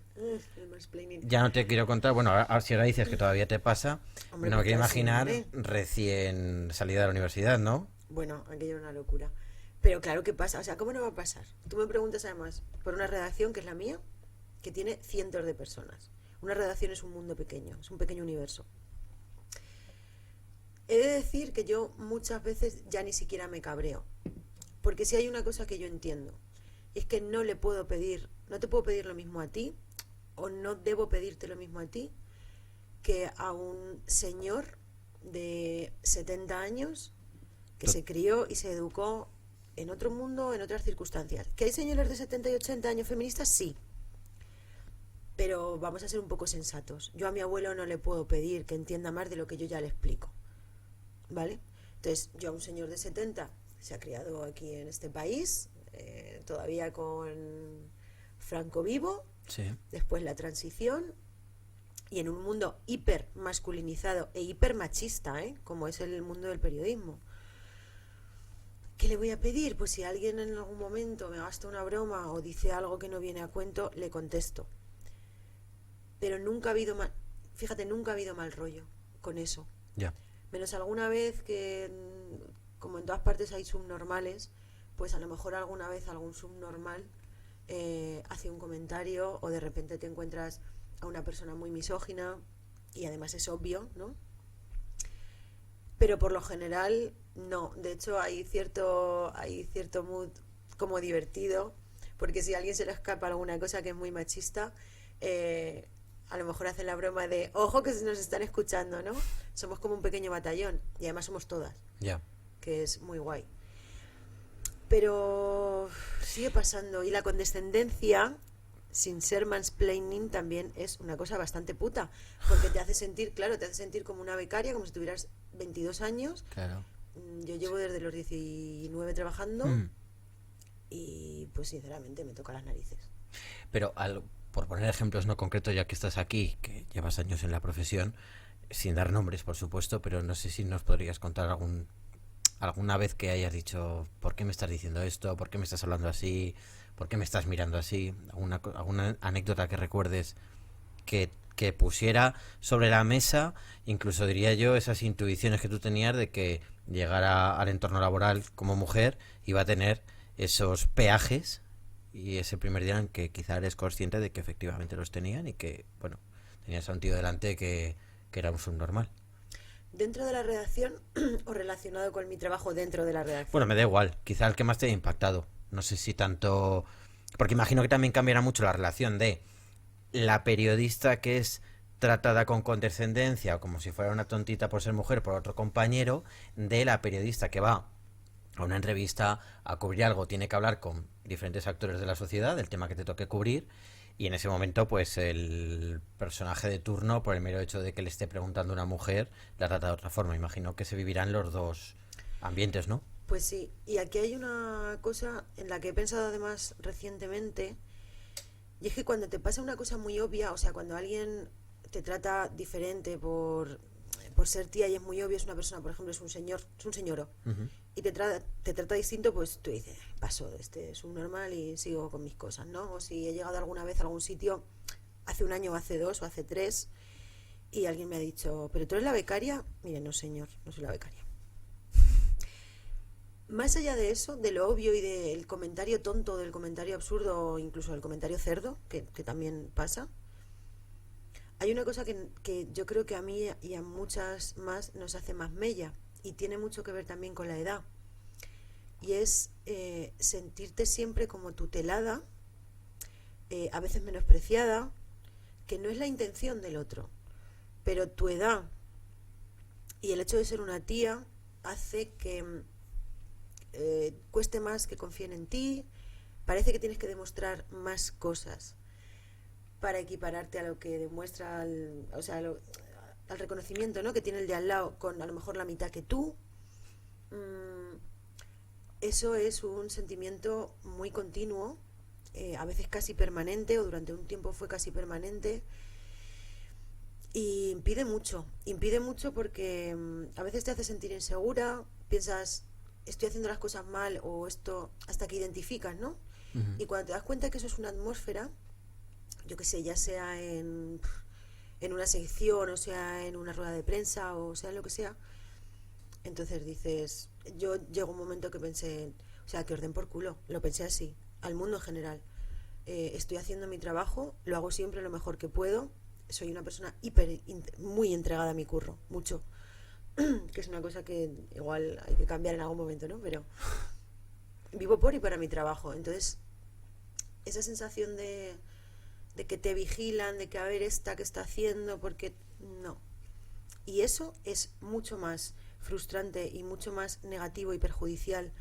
El mansplaining. Ya no te quiero contar, bueno, si ahora dices que todavía te pasa, Hombre, no me pues quiero casi, imaginar hombre. recién salida de la universidad, ¿no? Bueno, aquello era una locura. Pero claro que pasa, o sea, ¿cómo no va a pasar? Tú me preguntas además por una redacción que es la mía, que tiene cientos de personas. Una redacción es un mundo pequeño, es un pequeño universo. He de decir que yo muchas veces ya ni siquiera me cabreo. Porque si hay una cosa que yo entiendo, y es que no le puedo pedir, no te puedo pedir lo mismo a ti, o no debo pedirte lo mismo a ti, que a un señor de 70 años que se crió y se educó en otro mundo, en otras circunstancias. ¿Que hay señores de 70 y 80 años feministas? Sí. Pero vamos a ser un poco sensatos. Yo a mi abuelo no le puedo pedir que entienda más de lo que yo ya le explico. ¿Vale? Entonces, yo a un señor de 70 se ha criado aquí en este país, todavía con Franco vivo, Sí. después la transición, y en un mundo hiper masculinizado e hiper machista, como es el mundo del periodismo. ¿Qué le voy a pedir? Pues si alguien en algún momento me gasta una broma o dice algo que no viene a cuento, le contesto. Pero nunca ha habido mal, fíjate, nunca ha habido mal rollo con eso. Ya. Menos alguna vez que, como en todas partes hay subnormales, pues a lo mejor alguna vez algún subnormal hace un comentario, o de repente te encuentras a una persona muy misógina y además es obvio, ¿no? Pero por lo general no. De hecho hay cierto mood como divertido, porque si a alguien se le escapa alguna cosa que es muy machista, a lo mejor hacen la broma de ojo que nos están escuchando, ¿no? Somos como un pequeño batallón y además somos todas, Ya. que es muy guay. Pero sigue pasando, y la condescendencia, sin ser mansplaining, también es una cosa bastante puta, porque te hace sentir, claro, te hace sentir como una becaria, como si tuvieras 22 años. Claro. Yo llevo desde los 19 trabajando y pues sinceramente me toca las narices. Pero por poner ejemplos no concretos, ya que estás aquí, que llevas años en la profesión, sin dar nombres, por supuesto, pero no sé si nos podrías contar alguna vez que hayas dicho, ¿por qué me estás diciendo esto? ¿Por qué me estás hablando así? ¿Por qué me estás mirando así? ¿Alguna anécdota que recuerdes que pusiera sobre la mesa, incluso diría yo, esas intuiciones que tú tenías de que llegar al entorno laboral como mujer iba a tener esos peajes, y ese primer día en que quizá eres consciente de que efectivamente los tenían y que, bueno, tenías a un tío delante que era un subnormal? ¿Dentro de la redacción o relacionado con mi trabajo dentro de la redacción? Bueno, me da igual, quizá el que más te haya impactado. No sé si tanto... Porque imagino que también cambiará mucho la relación de la periodista que es tratada con condescendencia o como si fuera una tontita por ser mujer por otro compañero, de la periodista que va a una entrevista a cubrir algo, tiene que hablar con diferentes actores de la sociedad del tema que te toque cubrir, y en ese momento pues el personaje de turno, por el mero hecho de que le esté preguntando a una mujer, la trata de otra forma. Imagino que se vivirán los dos ambientes, ¿no? Pues sí, y aquí hay una cosa en la que he pensado además recientemente, y es que cuando te pasa una cosa muy obvia, o sea, cuando alguien te trata diferente por ser tía y es muy obvio, es una persona, por ejemplo, es un señoro, y te trata distinto, pues tú dices, paso, este es un normal y sigo con mis cosas, ¿no? O si he llegado alguna vez a algún sitio, hace un año, o hace 2, o hace 3, y alguien me ha dicho, ¿pero tú eres la becaria? Mire, no señor, no soy la becaria. Más allá de eso, de lo obvio y del comentario tonto, del comentario absurdo, o incluso del comentario cerdo, que también pasa, hay una cosa que yo creo que a mí y a muchas más nos hace más mella, y tiene mucho que ver también con la edad, y es sentirte siempre como tutelada, a veces menospreciada, que no es la intención del otro, pero tu edad y el hecho de ser una tía hace que cueste más que confíen en ti, parece que tienes que demostrar más cosas para equipararte a lo que demuestra al reconocimiento, ¿no?, que tiene el de al lado con a lo mejor la mitad que tú. Eso es un sentimiento muy continuo, a veces casi permanente, o durante un tiempo fue casi permanente, y impide mucho porque a veces te hace sentir insegura, piensas, estoy haciendo las cosas mal, o esto, hasta que identificas, ¿no? Y cuando te das cuenta que eso es una atmósfera, yo qué sé, ya sea en una sección, o sea en una rueda de prensa, o sea en lo que sea, entonces dices, yo llegó un momento que pensé, o sea, que os den por culo, lo pensé así, al mundo en general. Estoy haciendo mi trabajo, lo hago siempre lo mejor que puedo, soy una persona muy entregada a mi curro, mucho. que es una cosa que igual hay que cambiar en algún momento, ¿no? Pero vivo por y para mi trabajo. Entonces, esa sensación de que te vigilan, de que a ver esta que está haciendo, porque no. Y eso es mucho más frustrante y mucho más negativo y perjudicial,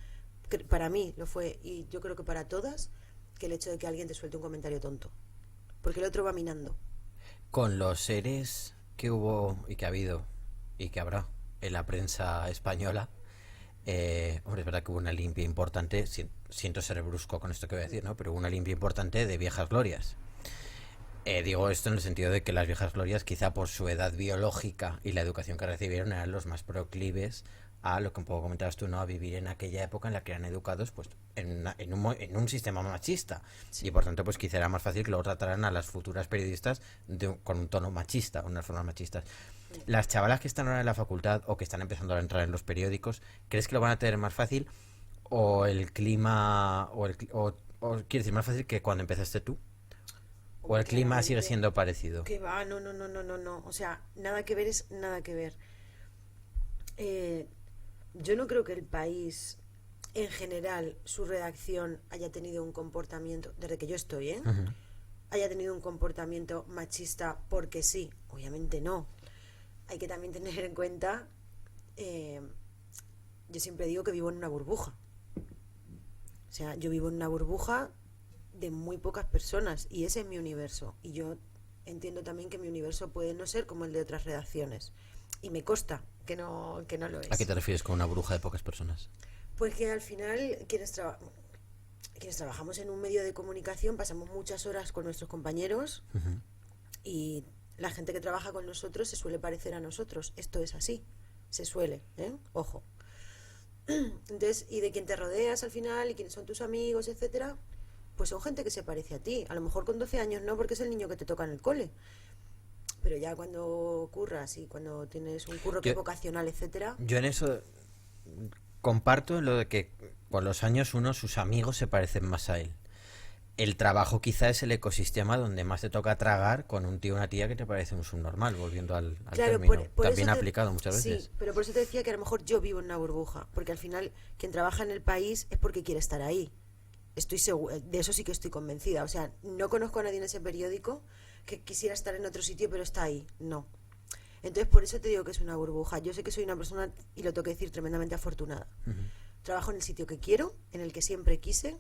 que para mí lo fue, y yo creo que para todas, que el hecho de que alguien te suelte un comentario tonto. Porque el otro va minando. Con los seres que hubo y que ha habido y que habrá en la prensa española, hombre, es verdad que hubo una limpia importante, siento ser brusco con esto que voy a decir, ¿no? Pero hubo una limpia importante de viejas glorias. Digo esto en el sentido de que las viejas glorias, quizá por su edad biológica y la educación que recibieron, eran los más proclives a lo que un poco comentabas tú, ¿no? A vivir en aquella época en la que eran educados pues en un sistema machista. Sí. Y por tanto, pues quizá era más fácil que luego trataran a las futuras periodistas con un tono machista, unas formas machistas. Sí. Las chavalas que están ahora en la facultad o que están empezando a entrar en los periódicos, ¿crees que lo van a tener más fácil? ¿O el clima, o quiere decir más fácil que cuando empezaste tú? ¿O el clima sigue siendo parecido? Que va, no. O sea, nada que ver es nada que ver. Yo no creo que el país, en general, su redacción haya tenido un comportamiento, desde que yo estoy, Uh-huh. haya tenido un comportamiento machista porque sí. Obviamente no. Hay que también tener en cuenta, yo siempre digo que vivo en una burbuja. O sea, yo vivo en una burbuja de muy pocas personas y ese es mi universo, y yo entiendo también que mi universo puede no ser como el de otras redacciones y me consta que no lo es. ¿A qué te refieres con una burbuja de pocas personas? Pues que al final quienes trabajamos en un medio de comunicación pasamos muchas horas con nuestros compañeros. Uh-huh. Y la gente que trabaja con nosotros se suele parecer a nosotros. Esto es así, se suele, ojo. Entonces, y de quien te rodeas al final y quiénes son tus amigos, etcétera, pues son gente que se parece a ti. A lo mejor con 12 años no, porque es el niño que te toca en el cole. Pero ya cuando curras y cuando tienes un curro que es vocacional, etcétera. Yo en eso comparto lo de que con los años sus amigos se parecen más a él. El trabajo quizá es el ecosistema donde más te toca tragar con un tío o una tía que te parece un subnormal, volviendo al claro, término. Por También aplicado muchas veces. Sí, pero por eso te decía que a lo mejor yo vivo en una burbuja, porque al final quien trabaja en el país es porque quiere estar ahí. Estoy segura, de eso sí que estoy convencida. O sea, no conozco a nadie en ese periódico que quisiera estar en otro sitio pero está ahí, no. Entonces por eso te digo que es una burbuja. Yo sé que soy una persona, y lo tengo que decir, tremendamente afortunada. Uh-huh. Trabajo en el sitio que quiero, en el que siempre quise.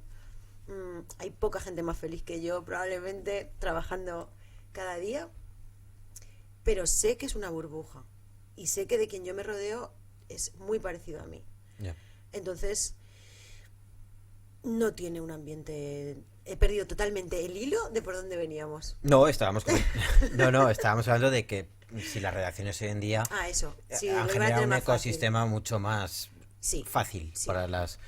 Hay poca gente más feliz que yo probablemente trabajando cada día, pero sé que es una burbuja y sé que de quien yo me rodeo es muy parecido a mí. Yeah. Entonces no tiene un ambiente. He perdido totalmente el hilo de por dónde veníamos. Estábamos hablando de que si las redacciones hoy en día eso sí, han generado un ecosistema mucho más fácil para las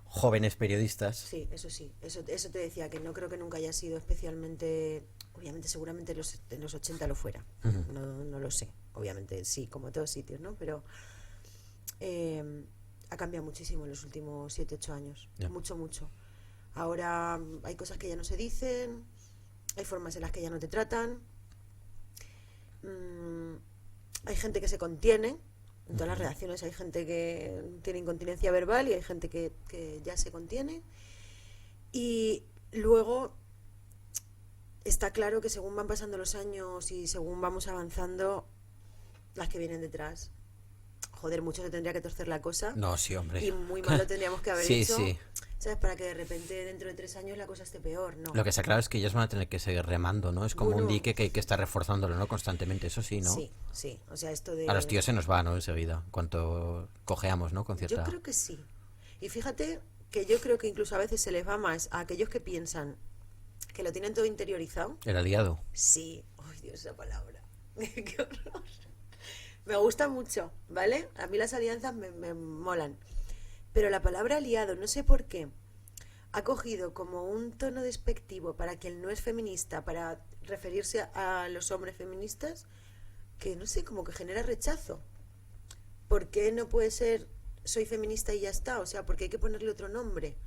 jóvenes periodistas. Sí, eso te decía, que no creo que nunca haya sido especialmente, obviamente seguramente en los 80 lo fuera. Uh-huh. No lo sé, obviamente sí, como en todos sitios, ¿no? Pero ha cambiado muchísimo en los últimos 7-8 años. Yeah. Mucho. Ahora hay cosas que ya no se dicen, hay formas en las que ya no te tratan, hay gente que se contiene. En todas las redacciones hay gente que tiene incontinencia verbal y hay gente que ya se contiene. Y luego está claro que según van pasando los años y según vamos avanzando, las que vienen detrás, mucho se tendría que torcer la cosa. No, sí, hombre. Y muy mal lo tendríamos que haber hecho. Sí. ¿Sabes? Para que de repente dentro de 3 años la cosa esté peor, ¿no? Lo que está claro es que ellos van a tener que seguir remando, ¿no? Es como un dique que hay que estar reforzándolo, ¿no? Constantemente, eso sí, ¿no? Sí. O sea, esto de... A los tíos se nos va, ¿no? Enseguida, cuanto cojeamos, ¿no? Con cierta... Yo creo que sí. Y fíjate que yo creo que incluso a veces se les va más a aquellos que piensan que lo tienen todo interiorizado. El aliado. Sí. Ay, Dios, esa palabra. Qué horror. Me gusta mucho, ¿vale? A mí las alianzas me molan. Pero la palabra aliado, no sé por qué, ha cogido como un tono despectivo para quien no es feminista, para referirse a los hombres feministas, que no sé, como que genera rechazo. ¿Por qué no puede ser soy feminista y ya está? O sea, ¿por qué hay que ponerle otro nombre?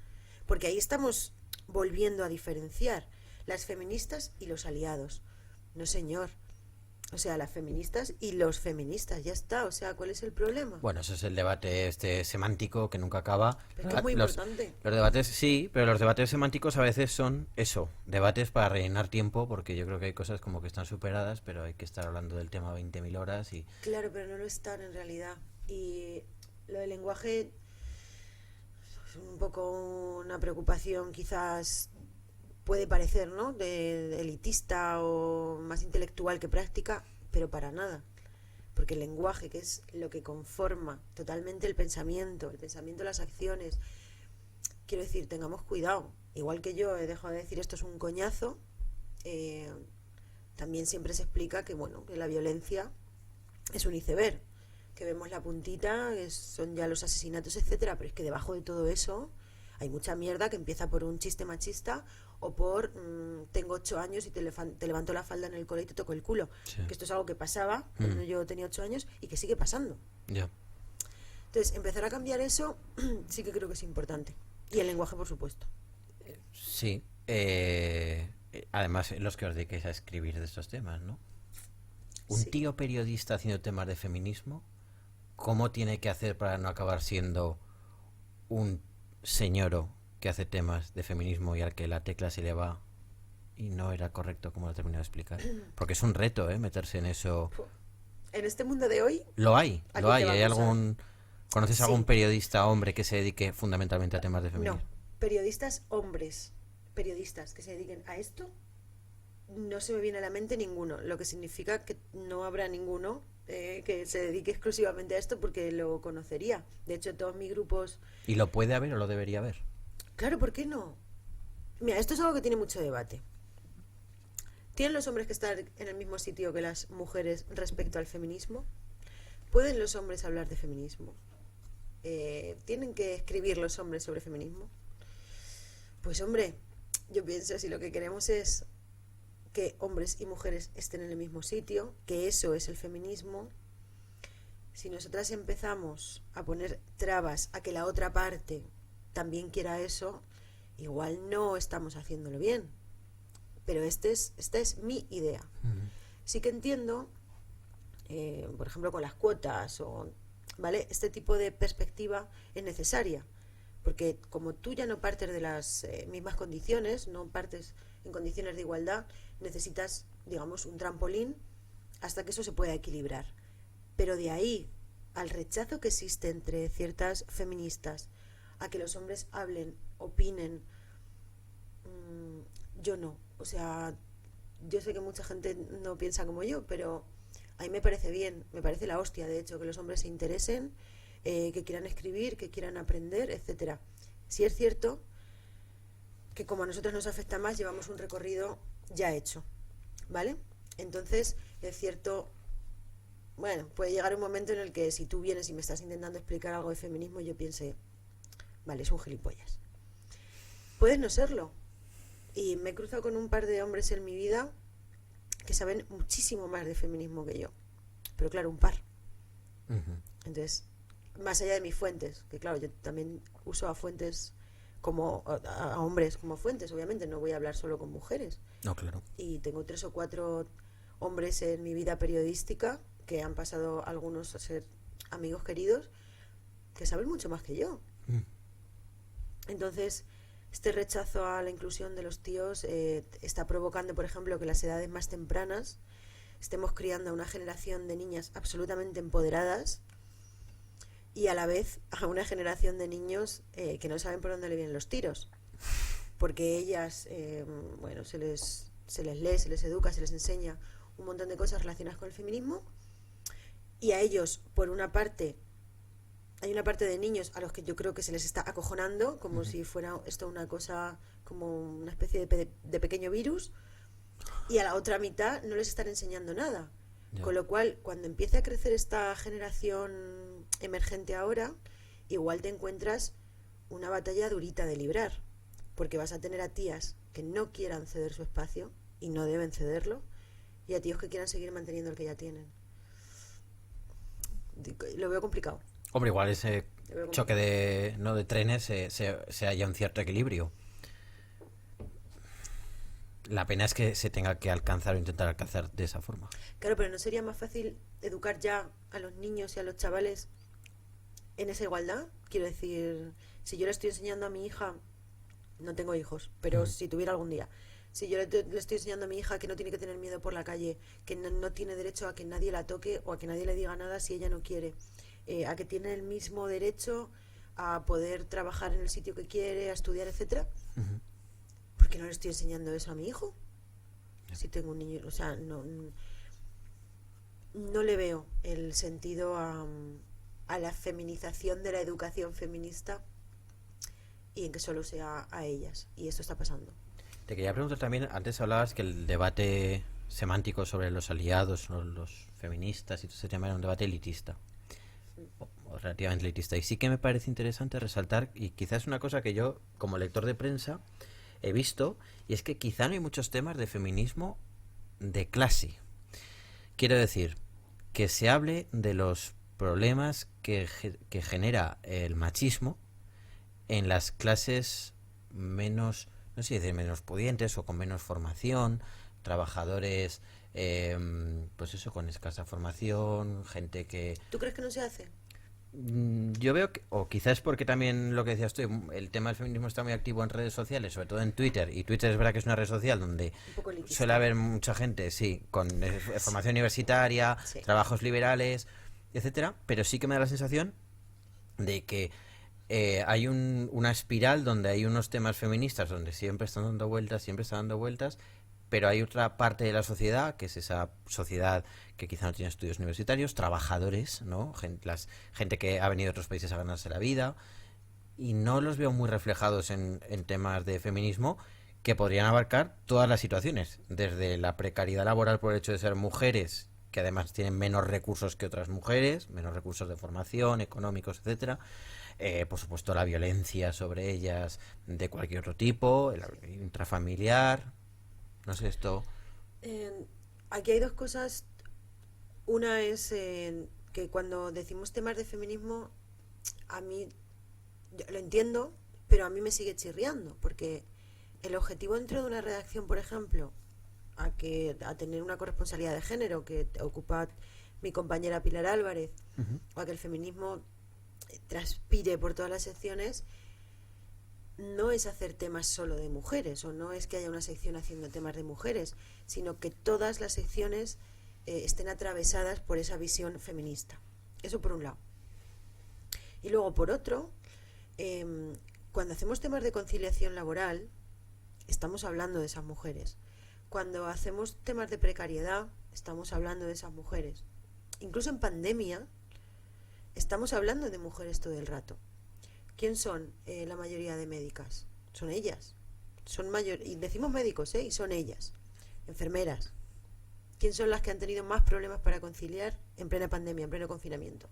Porque ahí estamos volviendo a diferenciar las feministas y los aliados. No, señor. O sea, las feministas y los feministas, ya está. O sea, ¿cuál es el problema? Bueno, eso es el debate semántico que nunca acaba. Pero es que es muy importante. Los debates sí, pero los debates semánticos a veces son eso, debates para rellenar tiempo, porque yo creo que hay cosas como que están superadas, pero hay que estar hablando del tema 20.000 horas y... Claro, pero no lo están en realidad. Y lo del lenguaje es un poco una preocupación, quizás puede parecer, ¿no? De elitista o más intelectual que práctica, pero para nada. Porque el lenguaje, que es lo que conforma totalmente el pensamiento, las acciones, quiero decir, tengamos cuidado. Igual que yo he dejado de decir esto es un coñazo, también siempre se explica que, bueno, que la violencia es un iceberg, que vemos la puntita, que son ya los asesinatos, etcétera, pero es que debajo de todo eso hay mucha mierda que empieza por un chiste machista o por tengo 8 años y te levanto la falda en el cole y te toco el culo. Sí. Que esto es algo que pasaba cuando yo tenía 8 años y que sigue pasando. Ya. Entonces, empezar a cambiar eso sí que creo que es importante. Y el lenguaje, por supuesto. Sí. Además, los que os dediquéis a escribir de estos temas, ¿no? Un Sí. tío periodista haciendo temas de feminismo, ¿cómo tiene que hacer para no acabar siendo un señoro que hace temas de feminismo y al que la tecla se le va y no era correcto como lo he terminado de explicar? Porque es un reto, meterse en eso. En este mundo de hoy, Lo hay, Aquí lo hay. te ¿Hay vamos a- algún... ¿Conoces Sí. algún periodista hombre que se dedique fundamentalmente a temas de no. feminismo? Periodistas hombres, periodistas que se dediquen a esto, no se me viene a la mente ninguno. Lo que significa que no habrá ninguno que se dedique exclusivamente a esto porque lo conocería. De hecho, todos mis grupos... ¿Y lo puede haber o lo debería haber? Claro, ¿por qué no? Mira, esto es algo que tiene mucho debate. ¿Tienen los hombres que estar en el mismo sitio que las mujeres respecto al feminismo? ¿Pueden los hombres hablar de feminismo? ¿Tienen que escribir los hombres sobre feminismo? Pues hombre, yo pienso si lo que queremos es que hombres y mujeres estén en el mismo sitio, que eso es el feminismo. Si nosotras empezamos a poner trabas a que la otra parte también quiera eso, igual no estamos haciéndolo bien. Pero esta es mi idea. Sí que entiendo, por ejemplo, con las cuotas, ¿vale? Este tipo de perspectiva es necesaria. Porque como tú ya no partes de las mismas condiciones, no partes en condiciones de igualdad, necesitas, digamos, un trampolín hasta que eso se pueda equilibrar. Pero de ahí al rechazo que existe entre ciertas feministas a que los hombres hablen, opinen, yo no. O sea, yo sé que mucha gente no piensa como yo, pero a mí me parece bien, me parece la hostia, de hecho, que los hombres se interesen, que quieran escribir, que quieran aprender, etcétera. Sí es cierto que como a nosotros nos afecta más, llevamos un recorrido ya hecho, ¿vale? Entonces, es cierto, bueno, puede llegar un momento en el que si tú vienes y me estás intentando explicar algo de feminismo, yo piense, vale, es un gilipollas. Puedes no serlo. Y me he cruzado con un par de hombres en mi vida que saben muchísimo más de feminismo que yo. Pero claro, un par. Entonces, más allá de mis fuentes, que claro, yo también uso a fuentes como a hombres como fuentes, obviamente, no voy a hablar solo con mujeres. No, claro. Y tengo 3 o 4 hombres en mi vida periodística que han pasado algunos a ser amigos queridos que saben mucho más que yo. Entonces, este rechazo a la inclusión de los tíos está provocando, por ejemplo, que las edades más tempranas estemos criando a una generación de niñas absolutamente empoderadas y a la vez a una generación de niños que no saben por dónde le vienen los tiros. Porque ellas, bueno, se les lee, se les educa, se les enseña un montón de cosas relacionadas con el feminismo y a ellos, por una parte, hay una parte de niños a los que yo creo que se les está acojonando, como si fuera esto una cosa, como una especie de pequeño virus, y a la otra mitad no les están enseñando nada. Ya. Con lo cual, cuando empiece a crecer esta generación emergente ahora, igual te encuentras una batalla durita de librar, porque vas a tener a tías que no quieran ceder su espacio, y no deben cederlo, y a tíos que quieran seguir manteniendo el que ya tienen. Lo veo complicado. Hombre, igual ese choque de trenes se halla un cierto equilibrio. La pena es que se tenga que alcanzar o intentar alcanzar de esa forma. Claro, pero ¿no sería más fácil educar ya a los niños y a los chavales en esa igualdad? Quiero decir, si yo le estoy enseñando a mi hija, no tengo hijos, pero si tuviera algún día, si yo le estoy enseñando a mi hija que no tiene que tener miedo por la calle, que no tiene derecho a que nadie la toque o a que nadie le diga nada si ella no quiere, a que tiene el mismo derecho a poder trabajar en el sitio que quiere, a estudiar, etcétera, ¿por qué no le estoy enseñando eso a mi hijo? Si tengo un niño, o sea, no le veo el sentido a la feminización de la educación feminista y en que solo sea a ellas. Y esto está pasando. Te quería preguntar también, antes hablabas que el debate semántico sobre los aliados, los feministas y todo ese tema era un debate elitista. O relativamente elitista. Y sí que me parece interesante resaltar, y quizás una cosa que yo, como lector de prensa, he visto, y es que quizá no hay muchos temas de feminismo de clase. Quiero decir, que se hable de los problemas que genera el machismo en las clases menos, no sé si decir menos pudientes o con menos formación, trabajadores, pues eso, con escasa formación, gente que... ¿Tú crees que no se hace? Yo veo que, o quizás porque también lo que decías tú, el tema del feminismo está muy activo en redes sociales, sobre todo en Twitter, y Twitter es verdad que es una red social donde suele haber mucha gente, sí, con formación universitaria, sí, trabajos liberales, etcétera, pero sí que me da la sensación de que hay una espiral donde hay unos temas feministas donde siempre están dando vueltas, pero hay otra parte de la sociedad, que es esa sociedad que quizá no tiene estudios universitarios, trabajadores, ¿no? Gente que ha venido de otros países a ganarse la vida, y no los veo muy reflejados en temas de feminismo que podrían abarcar todas las situaciones, desde la precariedad laboral por el hecho de ser mujeres, que además tienen menos recursos que otras mujeres, menos recursos de formación, económicos, etcétera. Por supuesto, la violencia sobre ellas de cualquier otro tipo, el intrafamiliar. No sé, esto... Aquí hay dos cosas. Una es que cuando decimos temas de feminismo, a mí lo entiendo, pero a mí me sigue chirriando, porque el objetivo dentro de una redacción, por ejemplo, a tener una corresponsalidad de género que ocupa mi compañera Pilar Álvarez, o a que el feminismo transpire por todas las secciones, no es hacer temas solo de mujeres, o no es que haya una sección haciendo temas de mujeres, sino que todas las secciones estén atravesadas por esa visión feminista. Eso por un lado. Y luego por otro, cuando hacemos temas de conciliación laboral, estamos hablando de esas mujeres. Cuando hacemos temas de precariedad, estamos hablando de esas mujeres. Incluso en pandemia, estamos hablando de mujeres todo el rato. ¿Quién son la mayoría de médicas? Son ellas. Y decimos médicos, y son ellas. Enfermeras. ¿Quién son las que han tenido más problemas para conciliar en plena pandemia, en pleno confinamiento?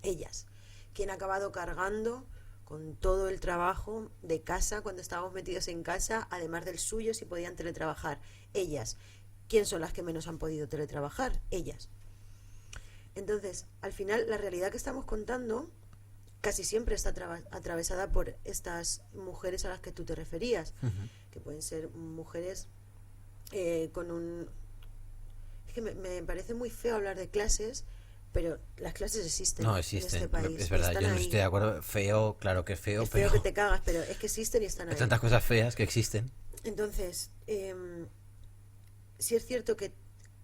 Ellas. ¿Quién ha acabado cargando con todo el trabajo de casa cuando estábamos metidos en casa, además del suyo si podían teletrabajar? Ellas. ¿Quién son las que menos han podido teletrabajar? Ellas. Entonces, al final, la realidad que estamos contando casi siempre está atravesada por estas mujeres a las que tú te referías, que pueden ser mujeres con un... Es que me parece muy feo hablar de clases, pero las clases existen, no, existen, en este país. Es verdad, yo no estoy de acuerdo. Feo, claro que es feo. Es feo que te cagas, pero es que existen y están ahí. Hay tantas cosas feas que existen. Entonces, sí es cierto que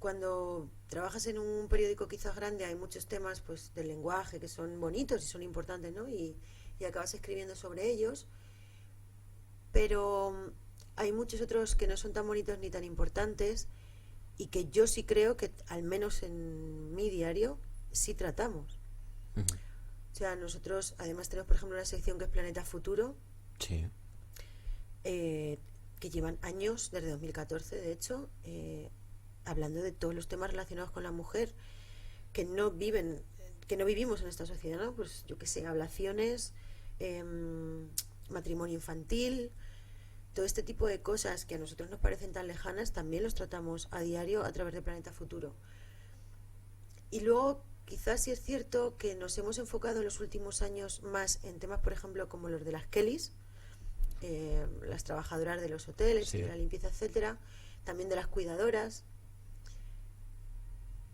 cuando trabajas en un periódico quizás grande hay muchos temas pues del lenguaje que son bonitos y son importantes, ¿no? Y acabas escribiendo sobre ellos, pero hay muchos otros que no son tan bonitos ni tan importantes y que yo sí creo que al menos en mi diario sí tratamos. O sea, nosotros además tenemos por ejemplo una sección que es Planeta Futuro, sí, que llevan años, desde 2014 de hecho, hablando de todos los temas relacionados con la mujer que no vivimos en esta sociedad, ¿no? Pues yo qué sé, ablaciones, matrimonio infantil, todo este tipo de cosas que a nosotros nos parecen tan lejanas, también los tratamos a diario a través de Planeta Futuro. Y luego quizás sí es cierto que nos hemos enfocado en los últimos años más en temas, por ejemplo, como los de las Kellys, las trabajadoras de los hoteles, Sí. de la limpieza, etcétera, también de las cuidadoras.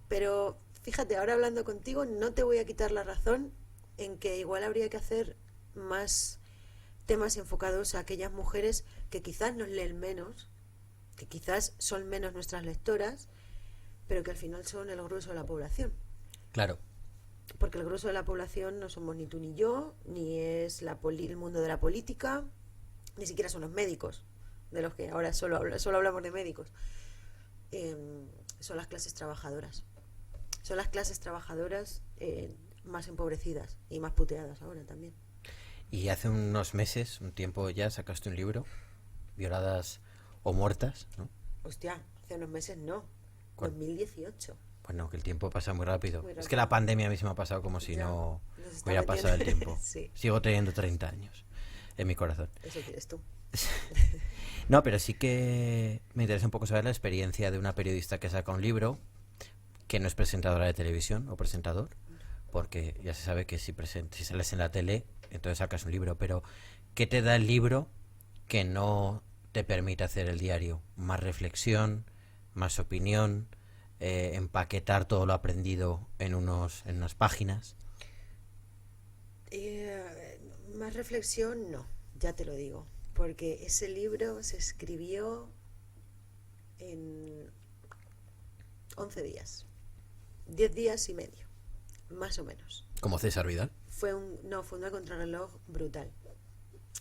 Pero fíjate, ahora hablando contigo, no te voy a quitar la razón en que igual habría que hacer más temas enfocados a aquellas mujeres que quizás nos leen menos, que quizás son menos nuestras lectoras, pero que al final son el grueso de la población. Claro. Porque el grueso de la población no somos ni tú ni yo, ni es el mundo de la política, ni siquiera son los médicos, de los que ahora solo hablamos de médicos. Son las clases trabajadoras. Son las clases trabajadoras más empobrecidas y más puteadas ahora también. Y hace unos meses, un tiempo ya, sacaste un libro, Violadas o Muertas, ¿no? Hostia, hace unos meses no. ¿Cuál? 2018. Bueno, que el tiempo pasa muy rápido. Muy Es que rápido. la pandemia a mí se me ha pasado como si Ya, no nos está hubiera metiendo- pasado el tiempo. Sí. Sigo teniendo 30 años en mi corazón. Eso quieres tú. No, pero sí que me interesa un poco saber la experiencia de una periodista que saca un libro, que no es presentadora de televisión o presentador, porque ya se sabe que si sales en la tele, entonces sacas un libro, pero ¿qué te da el libro que no te permite hacer el diario? Más reflexión, más opinión, empaquetar todo lo aprendido en unas páginas. Más reflexión, no, ya te lo digo. Porque ese libro se escribió en 11 días. 10 días y medio, más o menos. Como César Vidal. Fue una contrarreloj brutal.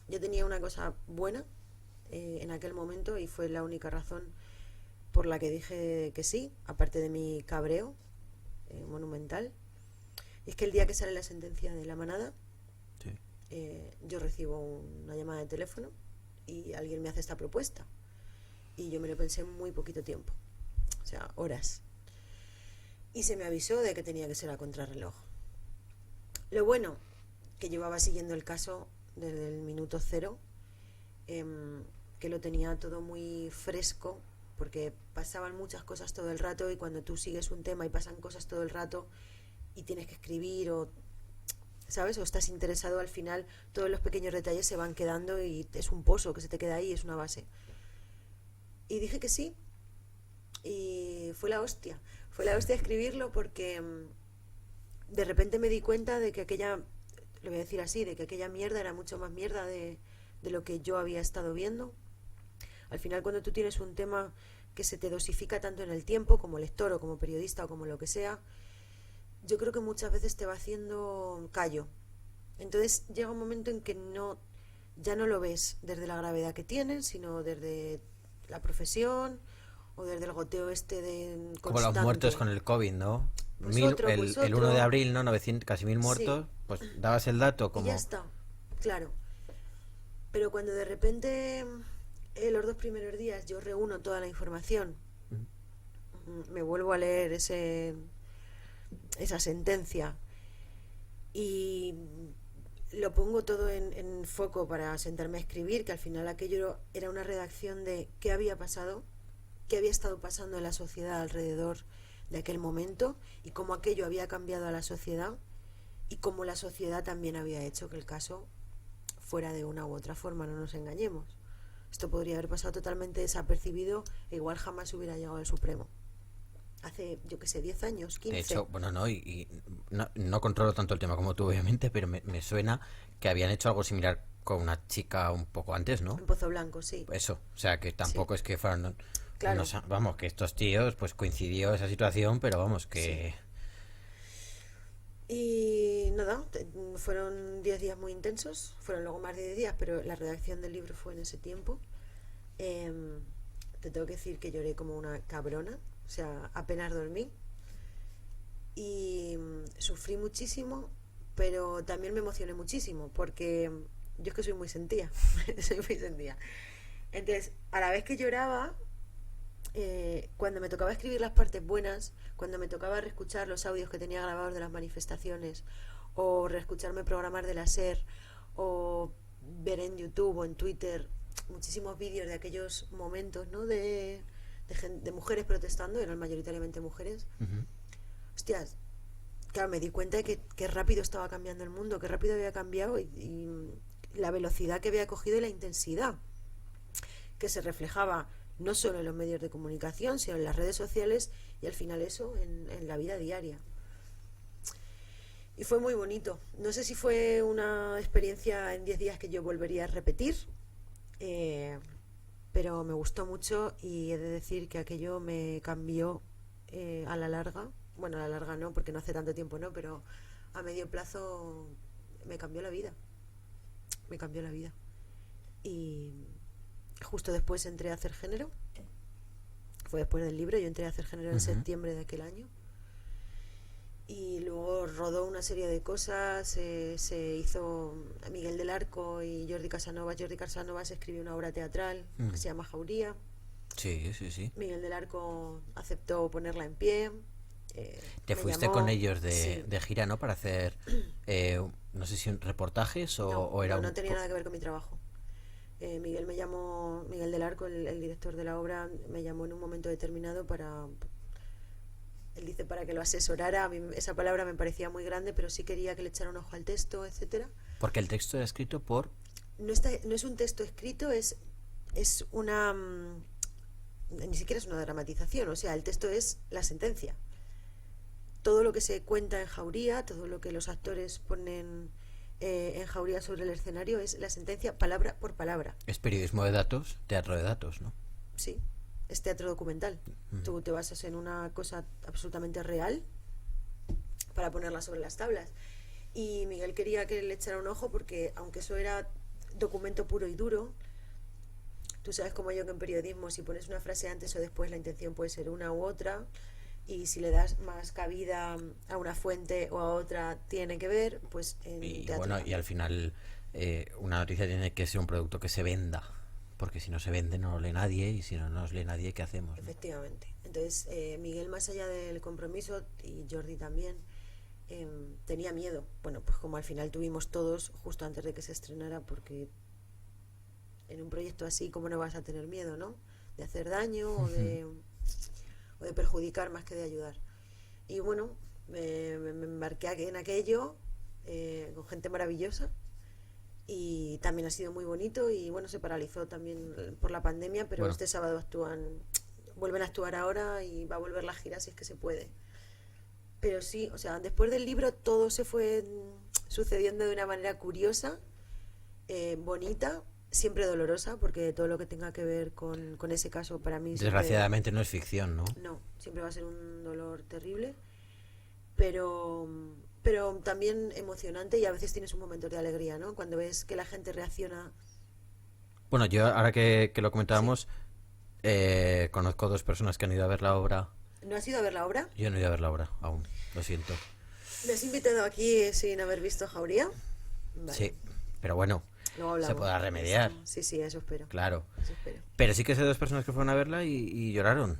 Yo tenía una cosa buena en aquel momento y fue la única razón por la que dije que sí, aparte de mi cabreo monumental. Y es que el día que sale la sentencia de la manada, Sí. yo recibo una llamada de teléfono y alguien me hace esta propuesta. Y yo me lo pensé en muy poquito tiempo, o sea, horas. Y se me avisó de que tenía que ser a contrarreloj. Lo bueno, que llevaba siguiendo el caso desde el minuto cero, que lo tenía todo muy fresco, porque pasaban muchas cosas todo el rato y cuando tú sigues un tema y pasan cosas todo el rato y tienes que escribir o, ¿sabes? O estás interesado, al final todos los pequeños detalles se van quedando y es un pozo que se te queda ahí, es una base. Y dije que sí y fue la hostia escribirlo porque de repente me di cuenta de que aquella, lo voy a decir así, de que aquella mierda era mucho más mierda de lo que yo había estado viendo. Al final, cuando tú tienes un tema que se te dosifica tanto en el tiempo, como lector o como periodista o como lo que sea, yo creo que muchas veces te va haciendo callo. Entonces llega un momento en que ya no lo ves desde la gravedad que tienen, sino desde la profesión o desde el goteo de Como constante. los muertos con el COVID, ¿no? Pues El 1 de abril, ¿no? 900, casi 1000 Sí. muertos. Pues dabas el dato Y como... ya está, claro. Pero cuando de repente los 2 primeros días yo reúno toda la información, me vuelvo a leer esa sentencia y lo pongo todo en foco para sentarme a escribir, que al final aquello era una redacción de qué había pasado, qué había estado pasando en la sociedad alrededor de aquel momento y cómo aquello había cambiado a la sociedad y cómo la sociedad también había hecho que el caso fuera de una u otra forma, no nos engañemos. Esto podría haber pasado totalmente desapercibido e igual jamás hubiera llegado al Supremo. Hace, yo qué sé, 10 años, 15. De hecho, bueno, y no controlo tanto el tema como tú, obviamente, pero me suena que habían hecho algo similar con una chica un poco antes, ¿no? En Pozo Blanco, sí. Eso, o sea, que tampoco es que fueran... Claro. Vamos, que estos tíos, pues coincidió esa situación, pero vamos, que... Y nada, fueron 10 días muy intensos, fueron luego más de 10 días, pero la redacción del libro fue en ese tiempo. Te tengo que decir que lloré como una cabrona, o sea, apenas dormí. Y sufrí muchísimo, pero también me emocioné muchísimo, porque yo es que soy muy sentida, soy muy sentida. Entonces, a la vez que lloraba, cuando me tocaba escribir las partes buenas, cuando me tocaba reescuchar los audios que tenía grabados de las manifestaciones, o reescucharme programas de la SER, o ver en YouTube o en Twitter muchísimos vídeos de aquellos momentos, ¿no? de mujeres protestando, eran mayoritariamente mujeres. Hostias, claro, me di cuenta de que rápido estaba cambiando el mundo, que rápido había cambiado y la velocidad que había cogido y la intensidad que se reflejaba no solo en los medios de comunicación, sino en las redes sociales y al final eso en la vida diaria. Y fue muy bonito. No sé si fue una experiencia en 10 días que yo volvería a repetir, pero me gustó mucho y he de decir que aquello me cambió a la larga. Bueno, a la larga no, porque no hace tanto tiempo, ¿no? Pero a medio plazo me cambió la vida. Me cambió la vida. Y justo después entré a hacer género. Fue después del libro. Yo entré a hacer género en septiembre de aquel año. Y luego rodó una serie de cosas. Se hizo Miguel del Arco y Jordi Casanovas. Jordi Casanovas escribió una obra teatral que se llama Jauría. Sí, sí, sí. Miguel del Arco aceptó ponerla en pie. Te fuiste llamó, con ellos sí, de gira, ¿no? Para hacer, no sé si reportajes o era no tenía nada que ver con mi trabajo. Miguel me llamó, Miguel del Arco, el director de la obra, me llamó en un momento determinado para, él dice, para que lo asesorara. A mí esa palabra me parecía muy grande, pero sí quería que le echara un ojo al texto, etcétera. Porque el texto era escrito por... No es un texto escrito, es una... ni siquiera es una dramatización, o sea, el texto es la sentencia. Todo lo que se cuenta en Jauría, todo lo que los actores ponen en Jauría sobre el escenario es la sentencia palabra por palabra. Es periodismo de datos, teatro de datos, ¿no? Sí, es teatro documental. Tú te basas en una cosa absolutamente real para ponerla sobre las tablas. Y Miguel quería que le echara un ojo porque, aunque eso era documento puro y duro, tú sabes como yo que en periodismo, si pones una frase antes o después, la intención puede ser una u otra. Y si le das más cabida a una fuente o a otra, tiene que ver, pues en teatro. Bueno, y al final una noticia tiene que ser un producto que se venda, porque si no se vende no lo lee nadie, y si no nos lee nadie, ¿qué hacemos? Efectivamente. Entonces, Miguel, más allá del compromiso, y Jordi también, tenía miedo. Bueno, pues como al final tuvimos todos justo antes de que se estrenara, porque en un proyecto así, ¿cómo no vas a tener miedo, no? De hacer daño o de perjudicar más que de ayudar. Y bueno, me embarqué en aquello con gente maravillosa y también ha sido muy bonito. Y bueno, se paralizó también por la pandemia, pero este sábado vuelven a actuar ahora y va a volver la gira si es que se puede. Pero sí, o sea, después del libro todo se fue sucediendo de una manera curiosa, bonita, siempre dolorosa, porque todo lo que tenga que ver con ese caso para mí desgraciadamente no es ficción, ¿no? No, siempre va a ser un dolor terrible, pero también emocionante, y a veces tienes un momento de alegría, ¿no? Cuando ves que la gente reacciona. Bueno, yo ahora que lo comentábamos, conozco dos personas que han ido a ver la obra. ¿No has ido a ver la obra? Yo no he ido a ver la obra aún, lo siento. ¿Me has invitado aquí sin haber visto Jauría? Vale. Sí, pero bueno, se podrá remediar. Sí, eso espero. Claro. Eso espero. Pero sí que sé dos personas que fueron a verla y lloraron.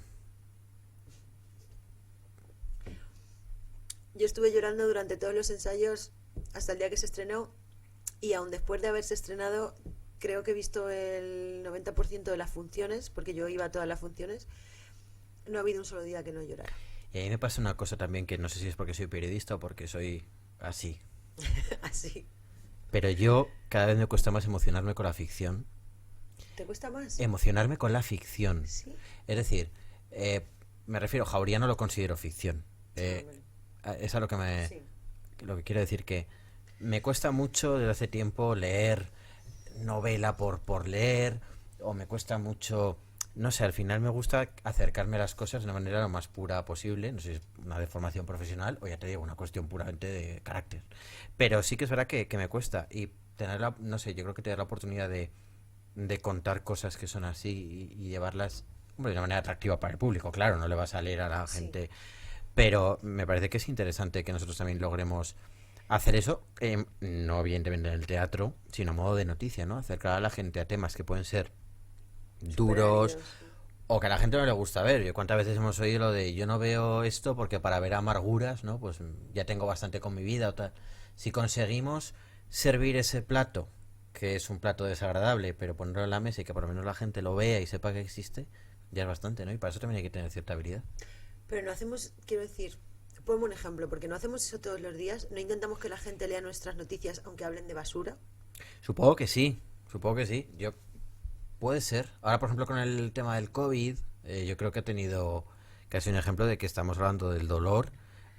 Yo estuve llorando durante todos los ensayos hasta el día que se estrenó, y aún después de haberse estrenado creo que he visto el 90% de las funciones, porque yo iba a todas las funciones. No ha habido un solo día que no llorara. Y a mí me pasa una cosa también, que no sé si es porque soy periodista o porque soy así. Así. Pero yo cada vez me cuesta más emocionarme con la ficción. ¿Te cuesta más? Emocionarme con la ficción. ¿Sí? Es decir, me refiero, Jauría no lo considero ficción. Es a lo que sí. Lo que quiero decir, que me cuesta mucho desde hace tiempo leer novela por leer, o me cuesta mucho, no sé, al final me gusta acercarme a las cosas de una manera lo más pura posible. No sé si es una deformación profesional o, ya te digo, una cuestión puramente de carácter, pero sí que es verdad que me cuesta, y tener no sé, yo creo que tener la oportunidad de contar cosas que son así y llevarlas, hombre, de una manera atractiva para el público, claro, no le vas a leer a la gente, pero me parece que es interesante que nosotros también logremos hacer eso, no evidentemente en el teatro, sino a modo de noticia, ¿no? Acercar a la gente a temas que pueden ser duros o que a la gente no le gusta ver. Yo cuántas veces hemos oído lo de: yo no veo esto porque para ver amarguras, ¿no? Pues ya tengo bastante con mi vida o tal. Si conseguimos servir ese plato, que es un plato desagradable, pero ponerlo en la mesa y que por lo menos la gente lo vea y sepa que existe, ya es bastante, ¿no? Y para eso también hay que tener cierta habilidad. Pero no hacemos, quiero decir, pongo un ejemplo, porque no hacemos eso todos los días. No intentamos que la gente lea nuestras noticias aunque hablen de basura. Supongo que sí, supongo que sí. Yo puede ser. Ahora, por ejemplo, con el tema del COVID, yo creo que ha tenido casi un ejemplo de que estamos hablando del dolor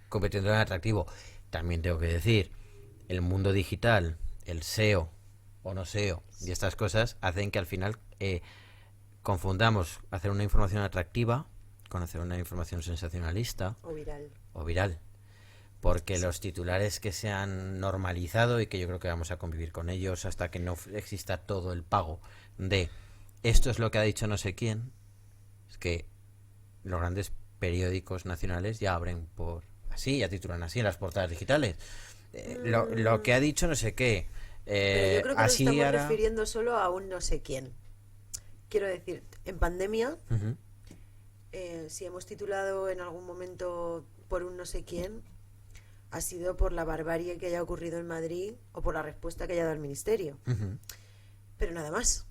convirtiéndolo en atractivo. También tengo que decir, el mundo digital, el SEO o no SEO y estas cosas hacen que al final confundamos hacer una información atractiva con hacer una información sensacionalista O viral. o viral. Porque los titulares que se han normalizado y que yo creo que vamos a convivir con ellos hasta que no exista todo el pago de esto es lo que ha dicho no sé quién, es que los grandes periódicos nacionales ya abren por así, ya titulan así en las portadas digitales. Lo que ha dicho no sé qué. Pero yo creo que nos Así estamos ahora... refiriendo solo a un no sé quién. Quiero decir, en pandemia, Ujú, si hemos titulado en algún momento por un no sé quién, ha sido por la barbarie que haya ocurrido en Madrid o por la respuesta que haya dado el ministerio. ujú. Pero nada más.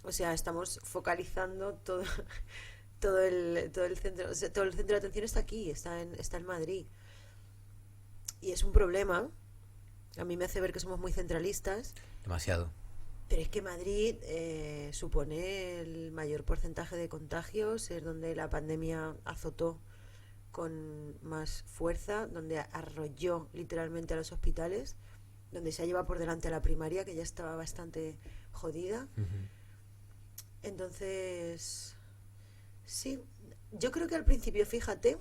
O sea, estamos focalizando todo el centro, o sea, todo el centro de atención está aquí, está en Madrid. Y es un problema. A mí me hace ver que somos muy centralistas. Demasiado. Pero es que Madrid supone el mayor porcentaje de contagios, es donde la pandemia azotó con más fuerza, donde arrolló literalmente a los hospitales, donde se ha llevado por delante a la primaria, que ya estaba bastante jodida. Ujú. Entonces, sí, yo creo que al principio, fíjate,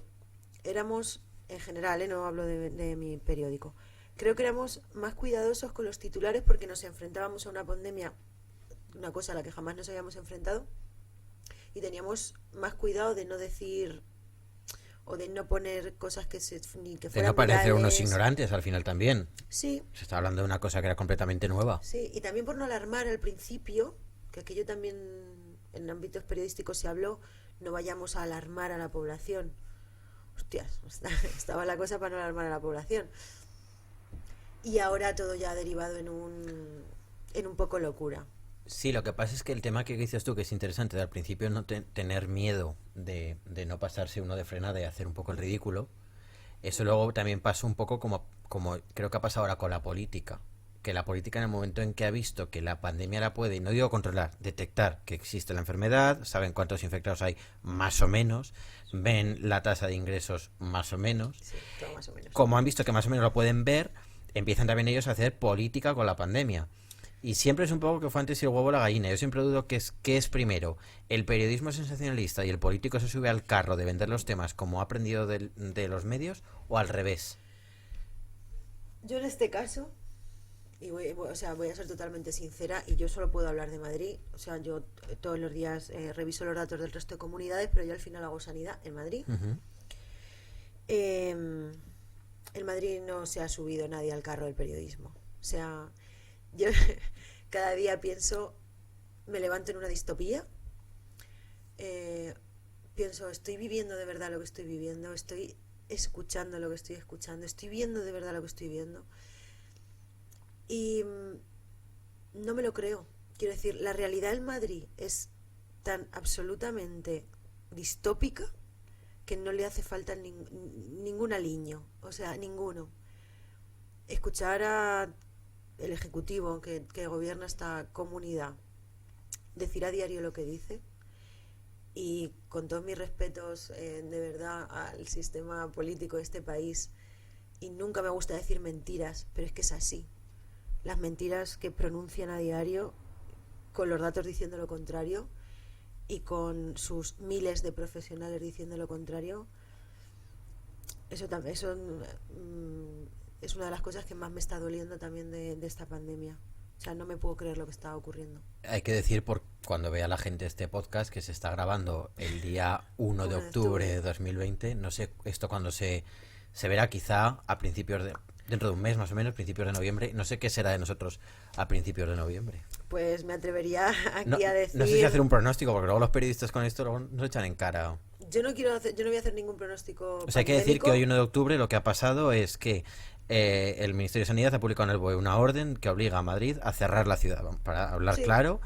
éramos, en general, no hablo de mi periódico, creo que éramos más cuidadosos con los titulares porque nos enfrentábamos a una pandemia, una cosa a la que jamás nos habíamos enfrentado, y teníamos más cuidado de no decir o de no poner cosas ni que De fueran no parecer unos virales. ignorantes al final también. Sí, Se está hablando de una cosa que era completamente nueva. sí, y también por no alarmar al principio, que aquello también en ámbitos periodísticos se habló, no vayamos a alarmar a la población. Hostias, estaba la cosa para no alarmar a la población. Y ahora todo ya ha derivado en un poco locura. Sí, lo que pasa es que el tema que dices tú, que es interesante, de al principio no tener miedo de no pasarse uno de frenada y hacer un poco el ridículo, eso luego también pasa un poco como creo que ha pasado ahora con la política. Que la política en el momento en que ha visto que la pandemia la puede, y no digo controlar, detectar que existe la enfermedad, saben cuántos infectados hay más o menos, ven la tasa de ingresos más o menos, Sí, todo más o menos. como han visto que más o menos lo pueden ver, empiezan también ellos a hacer política con la pandemia. Y siempre es un poco que fue antes el huevo o la gallina. Yo siempre dudo qué es primero. El periodismo sensacionalista y el político se sube al carro de vender los temas como ha aprendido de los medios, o al revés. Yo en este caso, y o sea, voy a ser totalmente sincera, y yo solo puedo hablar de Madrid. O sea, yo todos los días reviso los datos del resto de comunidades, pero yo al final hago sanidad en Madrid. Ujú. En Madrid no se ha subido nadie al carro del periodismo. O sea, yo cada día pienso, me levanto en una distopía, pienso, estoy viviendo de verdad lo que estoy viviendo, estoy escuchando lo que estoy escuchando, estoy viendo de verdad lo que estoy viendo. Y no me lo creo. Quiero decir, la realidad en Madrid es tan absolutamente distópica que no le hace falta ningún aliño, o sea, ninguno. Escuchar a el ejecutivo que gobierna esta comunidad decir a diario lo que dice, y con todos mis respetos de verdad al sistema político de este país, y nunca me gusta decir mentiras, pero es que es así. Las mentiras que pronuncian a diario, con los datos diciendo lo contrario y con sus miles de profesionales diciendo lo contrario, eso es una de las cosas que más me está doliendo también de esta pandemia. O sea, no me puedo creer lo que está ocurriendo. Hay que decir, por cuando vea la gente este podcast, que se está grabando el día 1 de 1 de octubre de octubre. 2020. No sé esto cuando se verá, quizá a principios de... Dentro de un mes más o menos, principios de noviembre. No sé qué será de nosotros a principios de noviembre. Pues me atrevería No, aquí a decir... no sé si hacer un pronóstico, porque luego los periodistas con esto luego nos echan en cara. Yo no voy a hacer ningún pronóstico O sea, hay que decir pandémico. que hoy 1 de octubre lo que ha pasado es que el Ministerio de Sanidad ha publicado en el BOE una orden que obliga a Madrid a cerrar la ciudad, para hablar claro,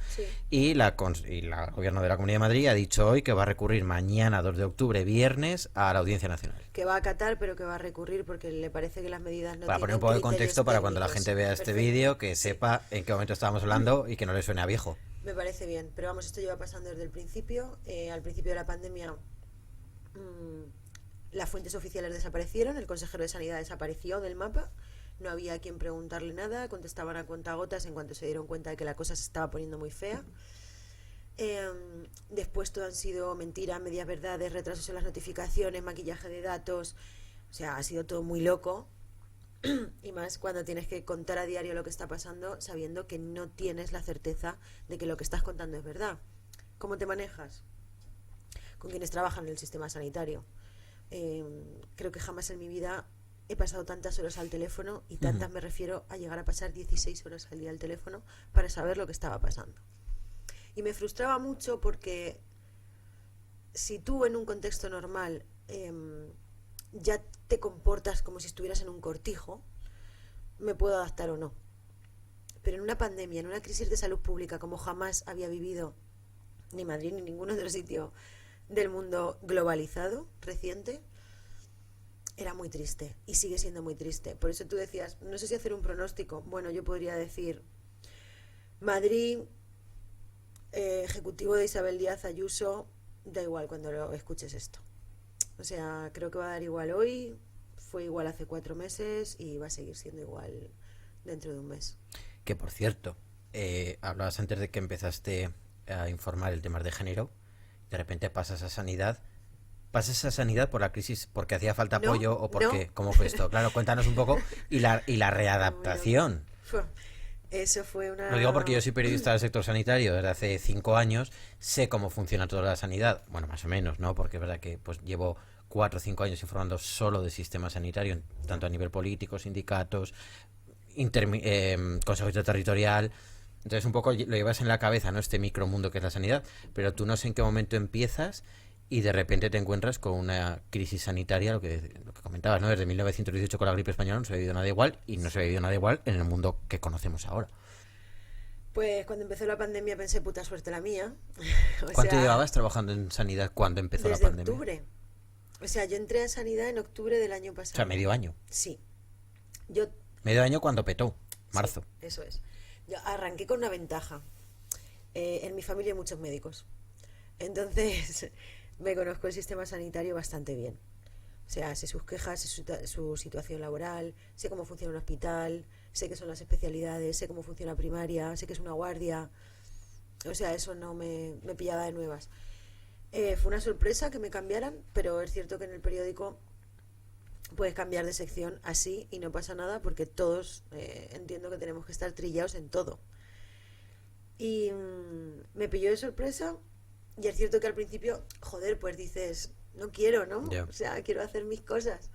y la Gobierno de la Comunidad de Madrid ha dicho hoy que va a recurrir mañana, 2 de octubre, viernes, a la Audiencia Nacional. Que va a acatar, pero que va a recurrir porque le parece que las medidas no para poner un poco de contexto para cuando la gente vea este vídeo, que sepa en qué momento estábamos hablando y que no le suene a viejo. Me parece bien, pero vamos, esto lleva pasando desde el principio. Al principio de la pandemia las fuentes oficiales desaparecieron, el consejero de Sanidad desapareció del mapa, no había a quien preguntarle nada, contestaban a cuentagotas en cuanto se dieron cuenta de que la cosa se estaba poniendo muy fea. Después todo han sido mentiras, medias verdades, retrasos en las notificaciones, maquillaje de datos, o sea, ha sido todo muy loco. Y más cuando tienes que contar a diario lo que está pasando sabiendo que no tienes la certeza de que lo que estás contando es verdad. ¿Cómo te manejas? Con quienes trabajan en el sistema sanitario. Creo que jamás en mi vida he pasado tantas horas al teléfono, y tantas me refiero a llegar a pasar 16 horas al día al teléfono para saber lo que estaba pasando. Y me frustraba mucho porque si tú en un contexto normal ya te comportas como si estuvieras en un cortijo, me puedo adaptar o no. Pero en una pandemia, en una crisis de salud pública como jamás había vivido ni Madrid ni ningún otro sitio del mundo globalizado reciente, era muy triste y sigue siendo muy triste. Por eso tú decías, no sé si hacer un pronóstico. Bueno, yo podría decir Madrid, ejecutivo de Isabel Díaz Ayuso, da igual cuando lo escuches esto. O sea, creo que va a dar igual hoy, fue igual hace 4 meses y va a seguir siendo igual dentro de un mes. Que por cierto, hablabas antes de que empezaste a informar el tema de género, de repente pasas a sanidad. ¿Pasas a sanidad por la crisis porque hacía falta apoyo o porque cómo fue esto? Claro, cuéntanos un poco. Y la readaptación. Eso fue una... Lo digo porque yo soy periodista del sector sanitario desde hace 5 años, sé cómo funciona toda la sanidad, bueno, más o menos, ¿no? Porque es verdad que pues llevo 4 o 5 años informando solo del sistema sanitario, tanto a nivel político, sindicatos, consejo territorial. Entonces un poco lo llevas en la cabeza, ¿no? Este micromundo que es la sanidad, pero tú no sé en qué momento empiezas y de repente te encuentras con una crisis sanitaria, lo que comentabas, ¿no? Desde 1918 con la gripe española no se ha vivido nada igual, y no se ha vivido nada igual en el mundo que conocemos ahora. Pues cuando empezó la pandemia pensé, puta suerte la mía. ¿Cuánto llevabas trabajando en sanidad cuando empezó la pandemia? Desde octubre. O sea, yo entré a sanidad en octubre del año pasado. O sea, medio año. Sí. Medio año cuando petó, marzo. Sí, eso es. Yo arranqué con una ventaja. En mi familia hay muchos médicos. Entonces me conozco el sistema sanitario bastante bien. O sea, sé sus quejas, sé su situación laboral, sé cómo funciona un hospital, sé qué son las especialidades, sé cómo funciona primaria, sé que es una guardia. O sea, eso no me pillaba de nuevas. Fue una sorpresa que me cambiaran, pero es cierto que en el periódico puedes cambiar de sección así y no pasa nada porque todos entiendo que tenemos que estar trillados en todo. Y me pilló de sorpresa. Y es cierto que al principio, joder, pues dices, no quiero, ¿no? Yeah. O sea, quiero hacer mis cosas.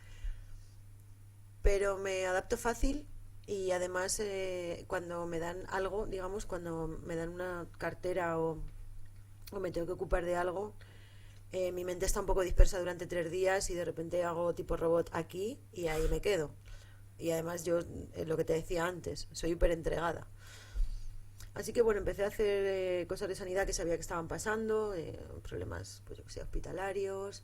Pero me adapto fácil y además cuando me dan algo, digamos, cuando me dan una cartera o me tengo que ocupar de algo, mi mente está un poco dispersa durante 3 días y de repente hago tipo robot aquí y ahí me quedo. Y además yo, lo que te decía antes, soy hiper entregada. Así que bueno, empecé a hacer cosas de sanidad que sabía que estaban pasando, problemas, pues yo que sé, hospitalarios.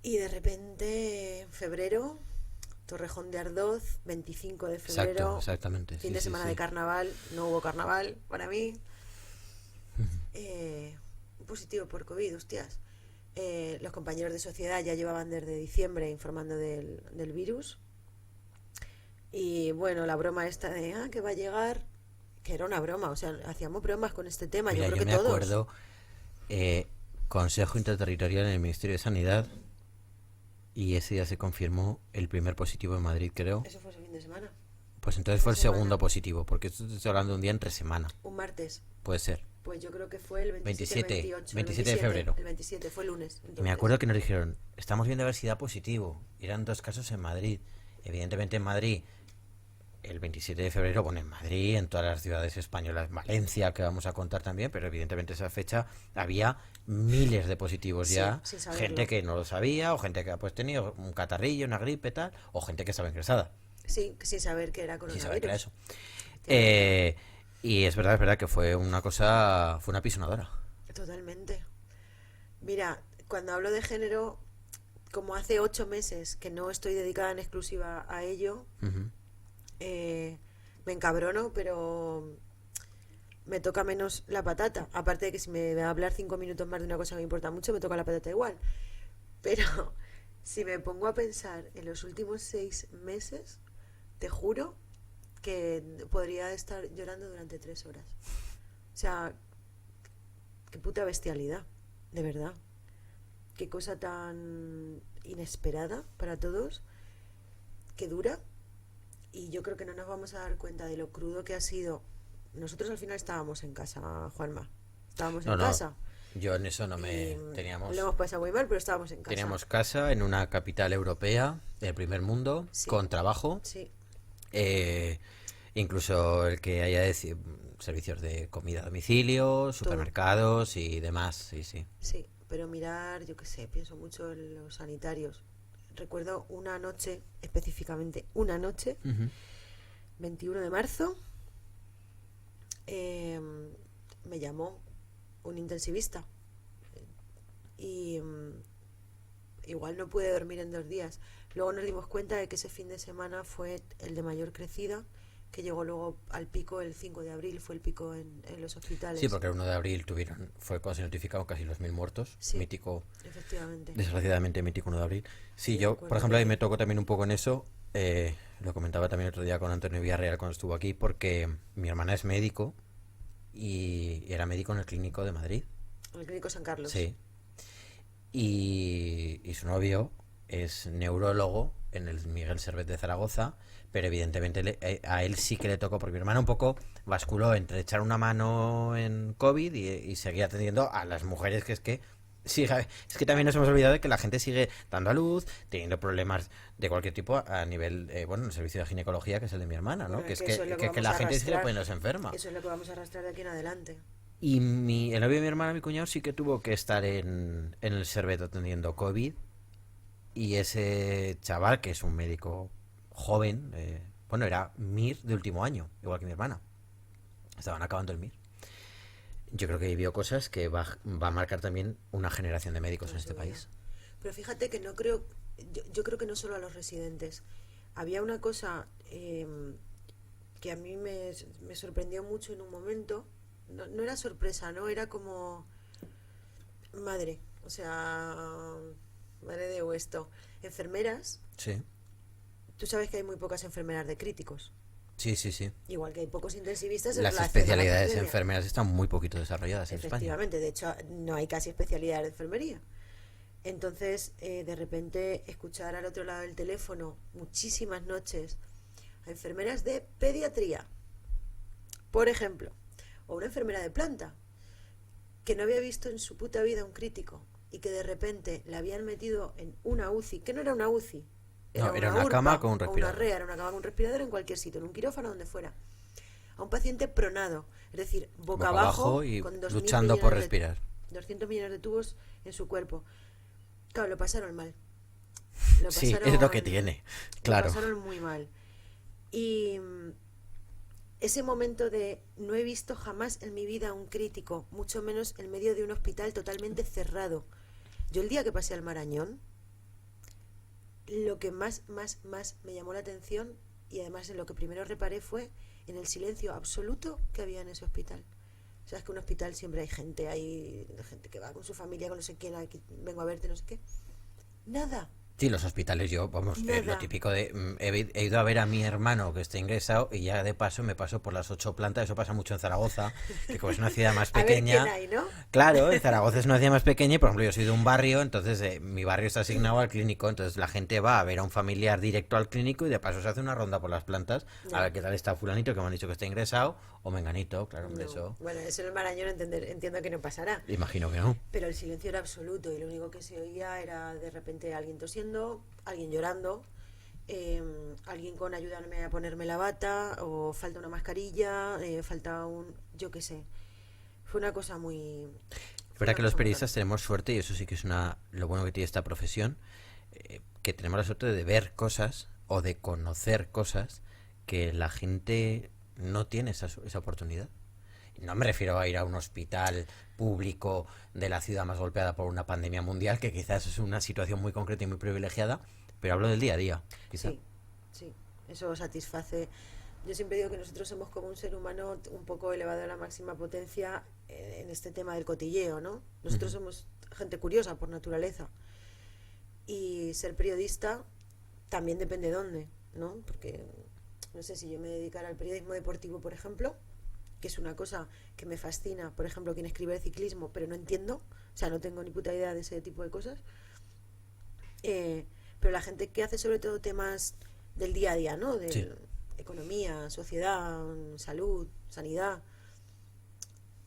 Y de repente, en febrero, Torrejón de Ardoz, 25 de febrero. Exacto, exactamente. Fin de semana de carnaval, no hubo carnaval para mí. Positivo por COVID, hostias. Los compañeros de sociedad ya llevaban desde diciembre informando del virus. Y bueno, la broma esta de, que va a llegar... que era una broma, o sea, hacíamos bromas con este tema. Mira, yo creo que me todos. Acuerdo, Consejo Interterritorial en el Ministerio de Sanidad, y ese día se confirmó el primer positivo en Madrid, creo. Eso fue ese fin de semana. Pues entonces fue el segundo positivo, porque esto estoy hablando de un día entre semana. Un martes. Puede ser. Pues yo creo que fue el 27 de febrero. El 27, fue lunes. Entonces. Me acuerdo que nos dijeron, estamos viendo a ver si da positivo. Eran 2 casos en Madrid. Evidentemente en Madrid el 27 de febrero, bueno, en Madrid, en todas las ciudades españolas, Valencia, que vamos a contar también, pero evidentemente esa fecha había miles de positivos Sí, ya, sin saberlo. gente que no lo sabía, o gente que ha pues tenido un catarrillo, una gripe, tal, o gente que estaba ingresada, Sí, sin saber que era sin saber que era coronavirus. eso. Eh, y es verdad que fue una cosa, fue una pisonadora. Totalmente. Mira, cuando hablo de género, como hace 8 meses que no estoy dedicada en exclusiva a ello, Ujú. me encabrono, pero me toca menos la patata. Aparte de que si me va a hablar 5 minutos más de una cosa que me importa mucho, me toca la patata igual. Pero si me pongo a pensar en los últimos 6 meses, te juro que podría estar llorando durante 3 horas. O sea, qué puta bestialidad, de verdad. Qué cosa tan inesperada para todos, que dura. Y yo creo que no nos vamos a dar cuenta de lo crudo que ha sido. Nosotros al final estábamos en casa, Juanma. Estábamos No, en no, casa. yo en eso no Y me... lo hemos pasado muy mal, pero estábamos en casa. Teníamos casa en una capital europea del primer mundo, Sí. con trabajo, Sí, eh, incluso el que haya servicios de comida a domicilio, supermercados y demás, sí, sí. sí. Pero mirar, yo qué sé, pienso mucho en los sanitarios. Recuerdo una noche, específicamente una noche, Ujú. 21 de marzo, eh, me llamó un intensivista y igual no pude dormir en 2 días. Luego nos dimos cuenta de que ese fin de semana fue el de mayor crecida, que llegó luego al pico el 5 de abril, fue el pico en los hospitales. Sí, porque el 1 de abril fue cuando se notificaron casi los 1000 muertos, Sí. mítico, Efectivamente. desgraciadamente mítico 1 de abril. Sí, Sí, yo, recuerdo por ejemplo, ahí que- me tocó también un poco en eso, lo comentaba también otro día con Antonio Villarreal cuando estuvo aquí, porque mi hermana es médico y era médico en el Clínico de Madrid. En el Clínico San Carlos. Sí. Y su novio es neurólogo en el Miguel Servet de Zaragoza, pero evidentemente a él sí que le tocó, porque mi hermana un poco basculó entre echar una mano en COVID y seguir atendiendo a las mujeres, que es que es que también nos hemos olvidado de que la gente sigue dando a luz, teniendo problemas de cualquier tipo a nivel, bueno, el servicio de ginecología, que es el de mi hermana, ¿no? Bueno, Que es es que eso es lo que que vamos la a gente sigue arrastrar. poniéndose enferma. Eso es lo que vamos a arrastrar de aquí en adelante. Y el novio de mi hermana, mi cuñado, sí que tuvo que estar en el Servet atendiendo COVID. Y ese chaval, que es un médico joven, bueno, era MIR de último año, igual que mi hermana. Estaban acabando el MIR. Yo creo que vivió cosas que va a marcar también una generación de médicos en No, este seguro. país. Pero fíjate que no creo, yo creo que no solo a los residentes. Había una cosa que a mí me sorprendió mucho en un momento. No, no era sorpresa, ¿no? Era como madre, o sea, madre de esto. Enfermeras, Sí, tú sabes que hay muy pocas enfermeras de críticos. sí, sí, sí. Igual que hay pocos intensivistas en Las relación a la especialidades pandemia. enfermeras están muy poquito desarrolladas en España. Efectivamente, de hecho no hay casi especialidad de enfermería. Entonces, de repente, escuchar al otro lado del teléfono muchísimas noches a enfermeras de pediatría, por ejemplo, o una enfermera de planta, que no había visto en su puta vida un crítico y que de repente la habían metido en una UCI, que no era una UCI, No, era una URPA, cama con un o una respirador. REA, era una cama con un respirador en cualquier sitio, en un quirófano, donde fuera, a un paciente pronado, es decir, boca abajo y con 2.000 luchando por millones respirar. 200 millones de tubos en su cuerpo. Claro, lo pasaron mal. Sí, es lo que tiene, claro. Lo pasaron muy mal. Y ese momento de no he visto jamás en mi vida un crítico, mucho menos en medio de un hospital totalmente cerrado. Yo el día que pasé al Marañón, lo que más me llamó la atención, y además en lo que primero reparé, fue en el silencio absoluto que había en ese hospital. Sabes que en un hospital siempre hay gente que va con su familia, con no sé quién, aquí vengo a verte, no sé qué. Nada. Sí, los hospitales, yo, vamos, lo Nada. típico de... he ido a ver a mi hermano que está ingresado y ya de paso me paso por las 8 plantas, eso pasa mucho en Zaragoza, que como es una ciudad más A ver pequeña... quién hay, ¿no? Claro, en Zaragoza es una ciudad más pequeña y, por ejemplo, yo soy de un barrio, entonces mi barrio está asignado al clínico, entonces la gente va a ver a un familiar directo al clínico y de paso se hace una ronda por las plantas a Ya. ver qué tal está fulanito, que me han dicho que está ingresado, o menganito, claro, hombre, No. eso... Bueno, eso en el Marañón entiendo que no pasará. Imagino que no. Pero el silencio era absoluto y lo único que se oía era de repente alguien tosiendo, alguien llorando alguien con ayudarme a ponerme la bata, o falta una mascarilla, falta un... yo qué sé. Fue una cosa muy... Es verdad que los periodistas tenemos suerte, y eso sí que es lo bueno que tiene esta profesión, que tenemos la suerte de ver cosas o de conocer cosas que la gente no tiene esa oportunidad. No me refiero a ir a un hospital público de la ciudad más golpeada por una pandemia mundial, que quizás es una situación muy concreta y muy privilegiada, pero hablo del día a día. Quizá. Sí, sí, eso satisface. Yo siempre digo que nosotros somos como un ser humano un poco elevado a la máxima potencia en este tema del cotilleo, ¿no? Nosotros somos gente curiosa por naturaleza. Y ser periodista también depende de dónde, ¿no? Porque, no sé, si yo me dedicara al periodismo deportivo, por ejemplo, que es una cosa que me fascina, por ejemplo, quien escribe de ciclismo, pero no entiendo, o sea, no tengo ni puta idea de ese tipo de cosas. Pero la gente que hace sobre todo temas del día a día, ¿no? De Sí. economía, sociedad, salud, sanidad,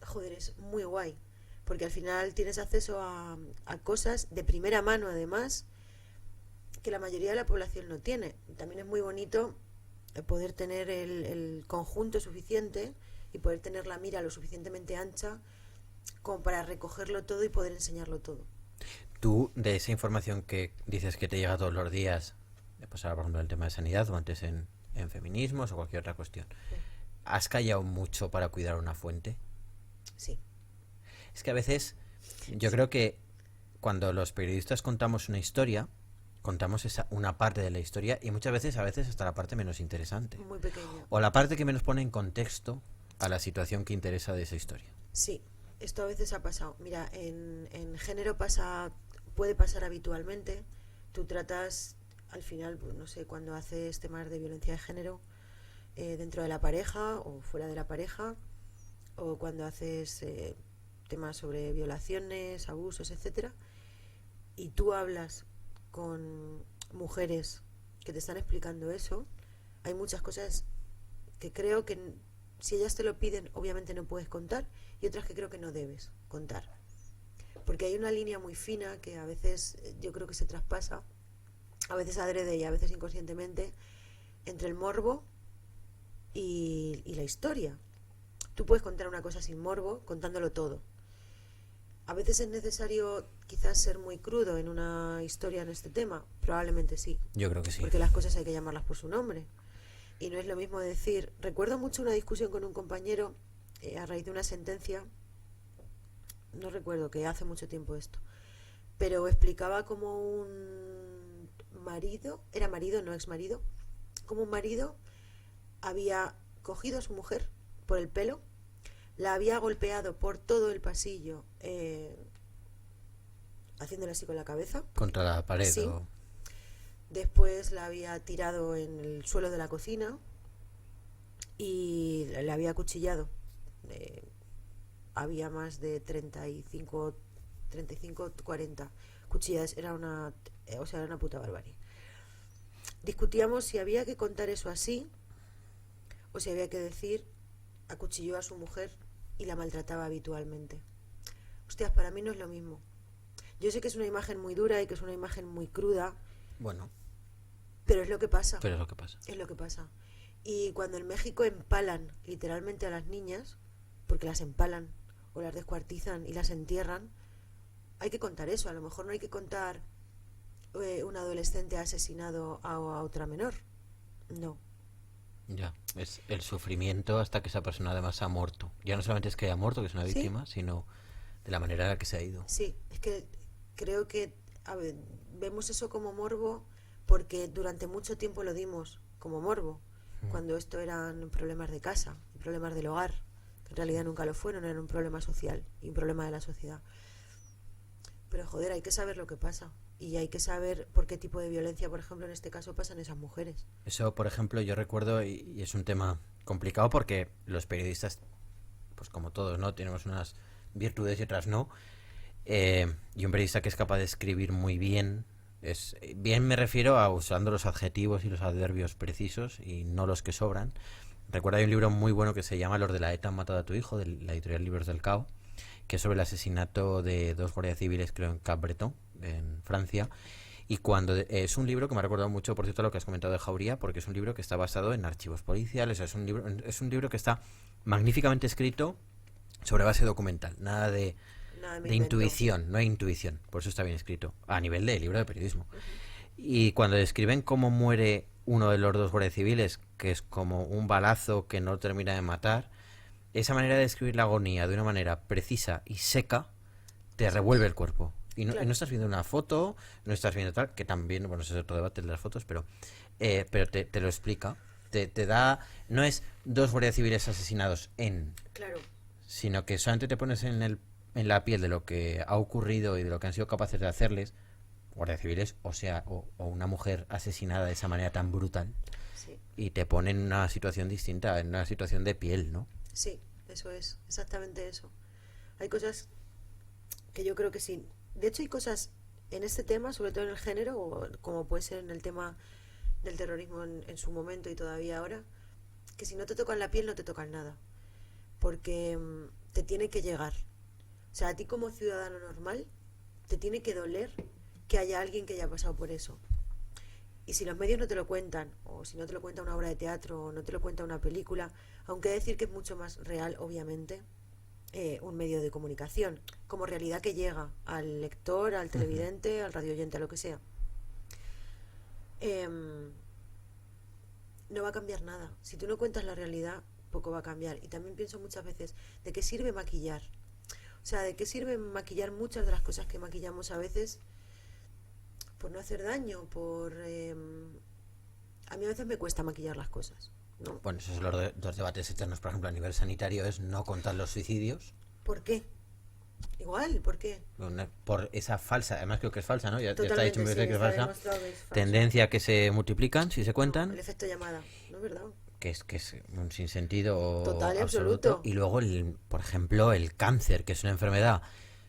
joder, es muy guay. Porque al final tienes acceso a cosas de primera mano, además, que la mayoría de la población no tiene. También es muy bonito poder tener el conjunto suficiente y poder tener la mira lo suficientemente ancha como para recogerlo todo y poder enseñarlo todo. Tú, de esa información que dices que te llega todos los días, pues ahora por ejemplo en el tema de sanidad o antes en feminismos o cualquier otra cuestión, ¿has callado mucho para cuidar una fuente? Sí. Es que a veces yo creo que cuando los periodistas contamos una historia, contamos una parte de la historia, y muchas veces, a veces hasta la parte menos interesante. Muy pequeño. O la parte que menos pone en contexto a la situación que interesa de esa historia. Sí, esto a veces ha pasado. Mira, en género puede pasar habitualmente. Tú tratas, al final, pues, no sé, cuando haces temas de violencia de género dentro de la pareja o fuera de la pareja, o cuando haces temas sobre violaciones, abusos, etcétera, y tú hablas con mujeres que te están explicando eso, hay muchas cosas que creo que si ellas te lo piden obviamente no puedes contar, y otras que creo que no debes contar, porque hay una línea muy fina que a veces yo creo que se traspasa, a veces adrede y a veces inconscientemente, entre el morbo y la historia. Tú puedes contar una cosa sin morbo contándolo todo. A veces es necesario quizás ser muy crudo en una historia en este tema, probablemente sí, Yo creo que sí. porque las cosas hay que llamarlas por su nombre. Y no es lo mismo decir... Recuerdo mucho una discusión con un compañero a raíz de una sentencia, no recuerdo, que hace mucho tiempo esto, pero explicaba como un marido, era marido, no ex marido, como un marido había cogido a su mujer por el pelo, la había golpeado por todo el pasillo, haciéndole así con la cabeza. Contra la pared. Sí. O... Después la había tirado en el suelo de la cocina y la había acuchillado. Había más de 35, 40 cuchilladas. Era una puta barbarie. Discutíamos si había que contar eso así o si había que decir acuchilló a su mujer y la maltrataba habitualmente. Hostias, para mí no es lo mismo. Yo sé que es una imagen muy dura y que es una imagen muy cruda. Bueno. Pero es lo que pasa. Pero es lo que pasa. Es lo que pasa. Y cuando en México empalan literalmente a las niñas, porque las empalan o las descuartizan y las entierran, hay que contar eso. A lo mejor no hay que contar un adolescente ha asesinado a otra menor. No. Ya, es el sufrimiento hasta que esa persona además ha muerto. Ya no solamente es que haya muerto, que es una víctima, ¿sí? Sino de la manera en la que se ha ido. Sí, es que creo que vemos eso como morbo porque durante mucho tiempo lo dimos como morbo, cuando esto eran problemas de casa, problemas del hogar, que en realidad nunca lo fueron, eran un problema social y un problema de la sociedad. Pero joder, hay que saber lo que pasa y hay que saber por qué tipo de violencia, por ejemplo, en este caso pasan esas mujeres. Eso, por ejemplo, yo recuerdo, y es un tema complicado porque los periodistas, pues como todos, ¿no? Tenemos unas virtudes y otras no. Y un periodista que es capaz de escribir muy bien, bien me refiero a usando los adjetivos y los adverbios precisos y no los que sobran. Recuerdo hay un libro muy bueno que se llama Los de la ETA han matado a tu hijo, de la editorial Libros del Cao, que es sobre el asesinato de 2 guardias civiles, creo, en Cap Breton, en Francia. Y cuando es un libro que me ha recordado mucho, por cierto, lo que has comentado de Jauría, porque es un libro que está basado en archivos policiales, es un libro que está magníficamente escrito sobre base documental, nada de intuición, no hay intuición, por eso está bien escrito, a nivel de libro de periodismo. Y cuando describen cómo muere uno de los dos guardias civiles, que es como un balazo que no termina de matar, esa manera de describir la agonía de una manera precisa y seca te revuelve el cuerpo. Y no, Claro. y no estás viendo una foto, no estás viendo tal, que también, bueno, ese es otro debate el de las fotos, pero te lo explica. Te da, no es dos guardias civiles asesinados Claro. sino que solamente te pones en la piel de lo que ha ocurrido y de lo que han sido capaces de hacerles guardias civiles, o una mujer asesinada de esa manera tan brutal, Sí. y te pone en una situación distinta, en una situación de piel, ¿no? Sí, eso es, exactamente eso. Hay cosas que yo creo que sí. De hecho, hay cosas en este tema, sobre todo en el género, o como puede ser en el tema del terrorismo en su momento y todavía ahora, que si no te tocan la piel no te tocan nada. Porque te tiene que llegar. O sea, a ti como ciudadano normal, te tiene que doler que haya alguien que haya pasado por eso. Y si los medios no te lo cuentan, o si no te lo cuenta una obra de teatro, o no te lo cuenta una película, aunque he de decir que es mucho más real, obviamente, un medio de comunicación, como realidad que llega al lector, al televidente, al radioyente, a lo que sea. No va a cambiar nada. Si tú no cuentas la realidad, poco va a cambiar. Y también pienso muchas veces, ¿de qué sirve maquillar? O sea, ¿de qué sirve maquillar muchas de las cosas que maquillamos a veces por no hacer daño? A mí a veces me cuesta maquillar las cosas, ¿no? Bueno, esos son los debates eternos, por ejemplo, a nivel sanitario, es no contar los suicidios. ¿Por qué? Igual, ¿por qué? Por esa falsa, además creo que es falsa, ¿no? Ya está Totalmente, dicho sí, que es está falsa. demostrado que es falso. Tendencia a que se multiplican si se No, cuentan, el efecto llamada, ¿no es verdad? que es un sinsentido Total y absoluto. absoluto. Y luego, por ejemplo, el cáncer, que es una enfermedad